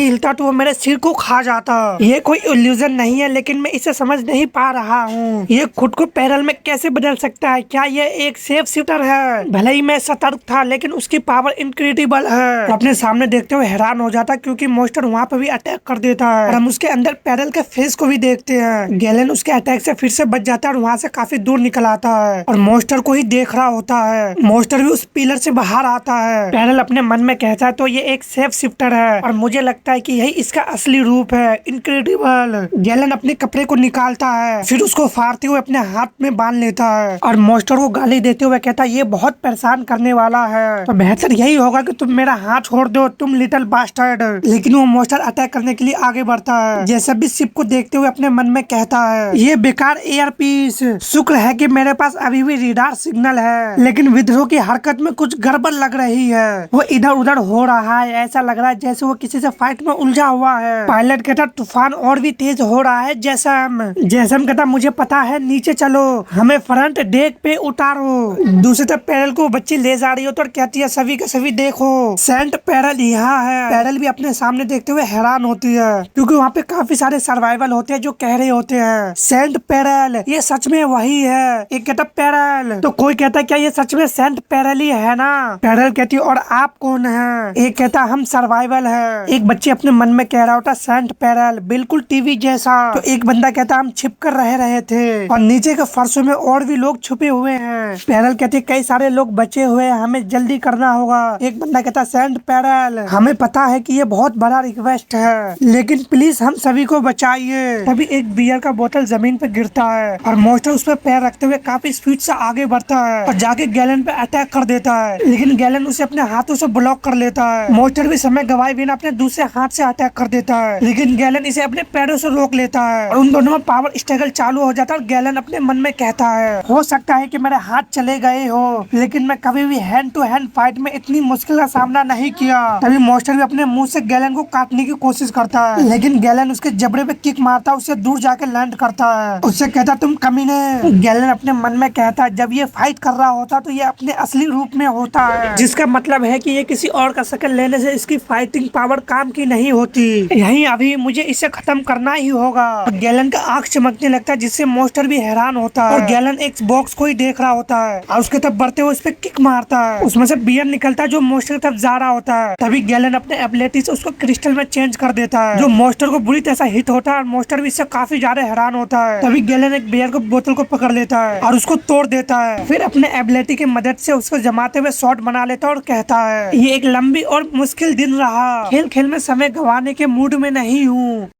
हिलता तो वो मेरे सिर को खा जाता। ये कोई इल्यूजन नहीं है लेकिन मैं इसे समझ नहीं पा रहा हूँ, ये खुद को पेरल में कैसे बदल सकता है, क्या ये एक सेफ शूटर है। भले ही मैं सतर्क था लेकिन उसकी पावर इनक्रेडिबल है। तो अपने सामने देखते हुए हैरान हो जाता है क्योंकि मॉन्स्टर वहाँ पे भी अटैक कर देता है और हम उसके अंदर पेरल के फेस को भी देखते हैं। गैलन उसके अटैक से फिर से बच जाता है और वहाँ से काफी दूर निकल आता है और मॉन्स्टर को ही देख रहा होता है। मॉन्स्टर भी उस पिलर से बाहर आता है। पेरल अपने मन में कहता है तो ये एक सेफ शिफ्टर है और मुझे लगता है कि यही इसका असली रूप है, इनक्रेडिबल। गैलन अपने कपड़े को निकालता है फिर उसको फाड़ते हुए अपने हाथ में बांध लेता है और मॉन्स्टर को गाली देते हुए कहता है ये बहुत परेशान करने वाला है, तो बेहतर यही होगा कि तुम मेरा हाथ छोड़ दो तुम लिटिल बास्टर्ड। लेकिन वो मॉन्स्टर अटैक करने के लिए आगे बढ़ता है। जैसे भी शिप को देखते हुए अपने मन में कहता है ये बेकार एयर पीस, शुक्र है कि मेरे पास अभी भी रेडार सिग्नल है, लेकिन विद्रोह की हरकत में कुछ गड़बड़ लग रही है। वो इधर उधर हो रहा है, ऐसा लग रहा है जैसे वो किसी से फाइट में उलझा हुआ है। पायलट कहता तूफान और भी तेज हो रहा है। जैसम कहता मुझे पता है, नीचे चलो, हमें फ्रंट डेक पे उतारो। दूसरी तरफ पेरल को बच्ची ले जा रही हो तो कहती है सभी के सभी देखो सेंट पेरल यहाँ है। पेरल भी अपने सामने देखते हुए हैरान होती है क्योंकि वहाँ पे काफी सारे सर्वाइवल होते हैं जो कह रहे होते हैं सेंट पेरल ये सच में वही है। एक कहता पेरल, तो कोई कहता है क्या ये सच में सेंट पेरल ही है ना। पेरल कहती है और आप कौन है। एक कहता हम सर्वाइवल है। एक बच्चे अपने मन में कह रहा होता सेंट पेरल बिल्कुल टीवी जैसा। तो एक बंदा कहता हम छिप कर रह रहे थे और नीचे के फर्शों में और भी लोग छुपे हुए हैं। पेरल कहती कई सारे लोग बचे हुए हैं, हमें जल्दी करना होगा। एक बंदा कहता सेंट पेरल हमें पता है कि ये बहुत बड़ा रिक्वेस्ट है लेकिन प्लीज हम सभी को बचाइए। तभी एक बियर का बोतल जमीन पे गिरता है और मॉन्स्टर उस पर पैर रखते हुए काफी स्पीड से आगे बढ़ता है और जाके गैलन पे अटैक कर देता है, लेकिन गैलन उसे अपने हाथों से ब्लॉक कर लेता है। मॉन्स्टर भी समय गवाए बिना अपने दूसरे हाथ से अटैक कर देता है, लेकिन गैलन इसे अपने पैरों से रोक लेता है और उन दोनों में पावर स्ट्रगल चालू हो जाता है। गैलन अपने मन में कहता है हो सकता है कि मेरे हाथ चले गए हो लेकिन मैं कभी भी हैंड टू हैंड फाइट में इतनी मुश्किल का सामना नहीं किया। तभी मॉन्स्टर भी अपने मुंह से गैलन को काटने की कोशिश करता है, लेकिन गैलन उसके जबड़े पे किक मारता है, उससे दूर जाके लैंड करता है। उससे कहता तुम कमीने। गैलन अपने मन में कहता है जब ये फाइट कर रहा होता तो ये अपने असली रूप में होता है, जिसका मतलब है कि ये किसी और का शक्ल लेने से इसकी फाइटिंग पावर काम की नहीं होती। यही अभी मुझे इसे खत्म करना ही होगा। गैलन का आंख चमकने लगता है जिससे मॉन्स्टर भी हैरान होता है और गैलन एक बॉक्स को ही देख रहा होता है और उसके तरफ बढ़ते हुए उस पर किक मारता है। उसमें से बियर निकलता है जो मॉन्स्टर की तरफ जा रहा होता है। तभी गैलन अपने एबिलिटी से उसको क्रिस्टल में चेंज कर देता है जो मॉन्स्टर को बुरी तरह से हिट होता है और मॉन्स्टर भी इससे काफी ज्यादा हैरान होता है। तभी गैलन एक बियर को बोतल को पकड़ लेता है और उसको तोड़ देता है, फिर अपने एबिलिटी की मदद से उसको जमाते हुए शॉट बना लेता है और कहता है ये एक लंबी और मुश्किल दिन रहा, खेल खेल में समय गंवाने के मूड में नहीं हूँ।